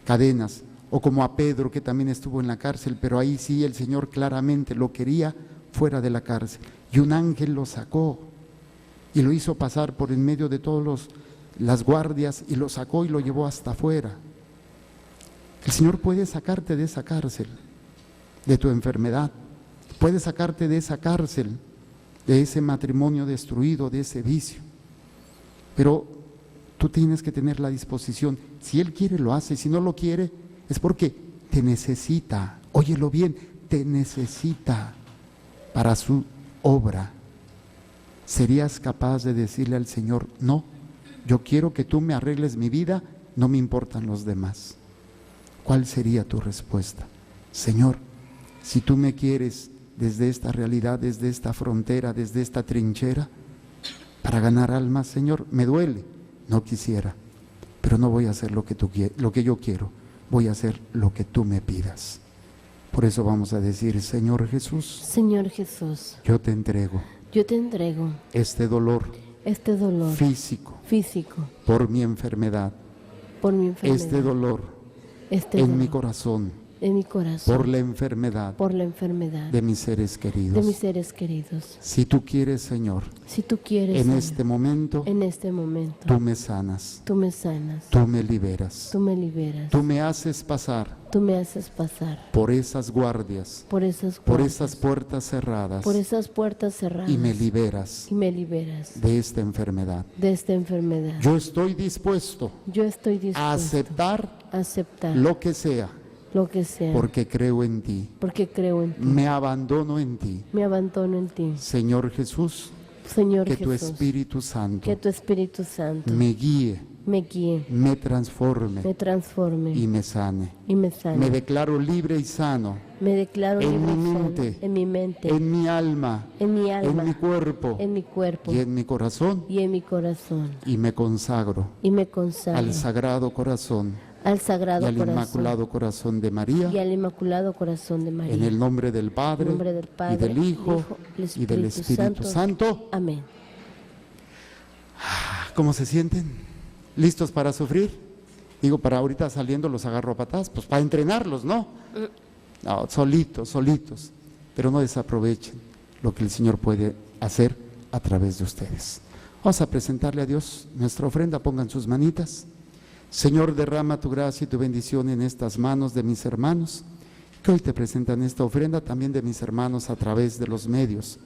cadenas, o como a Pedro, que también estuvo en la cárcel, pero ahí sí el Señor claramente lo quería fuera de la cárcel, y un ángel lo sacó y lo hizo pasar por en medio de todas las guardias y lo sacó y lo llevó hasta afuera. El Señor puede sacarte de esa cárcel, de tu enfermedad, puede sacarte de esa cárcel, de ese matrimonio destruido, de ese vicio, pero tú tienes que tener la disposición. Si Él quiere, lo hace; si no lo quiere, es porque te necesita. Óyelo bien, te necesita para su obra. ¿Serías capaz de decirle al Señor: no, yo quiero que tú me arregles mi vida, no me importan los demás? ¿Cuál sería tu respuesta? Señor, si tú me quieres desde esta realidad, desde esta frontera, desde esta trinchera, para ganar almas, Señor, me duele, no quisiera, pero no voy a hacer lo que yo quiero, voy a hacer lo que tú me pidas. Por eso vamos a decir: Señor Jesús, Señor Jesús, yo te entrego este dolor físico por mi enfermedad, este dolor en mi corazón por la enfermedad de mis seres queridos. Si tú quieres, Señor, en este momento, tú me sanas, tú me liberas, tú me haces pasar por esas guardias, por esas puertas cerradas, y me liberas de esta enfermedad. Yo estoy dispuesto a aceptar lo que sea, porque creo en ti, me abandono en ti. Señor Jesús, que tu Espíritu Santo me guíe, me transforme y me sane. Me declaro libre y sano en mi mente, en mi alma, en mi cuerpo y en mi corazón, y me consagro al Sagrado Corazón y al Inmaculado Corazón de María, en el nombre del Padre, y del Hijo y del Espíritu Santo. Amén. ¿Cómo se sienten? ¿Listos para sufrir? Digo, para ahorita saliendo los agarro a patadas, pues para entrenarlos, ¿no? No, solitos, pero no desaprovechen lo que el Señor puede hacer a través de ustedes. Vamos a presentarle a Dios nuestra ofrenda. Pongan sus manitas. Señor, derrama tu gracia y tu bendición en estas manos de mis hermanos, que hoy te presentan esta ofrenda, también de mis hermanos a través de los medios,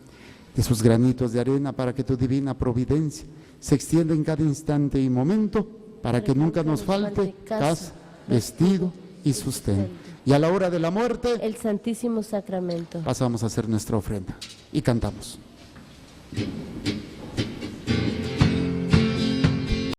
de sus granitos de arena, para que tu divina providencia se extienda en cada instante y momento, para que nunca nos falte casa, vestido y sustento. Y a la hora de la muerte, el Santísimo Sacramento. pasamos a hacer nuestra ofrenda y cantamos.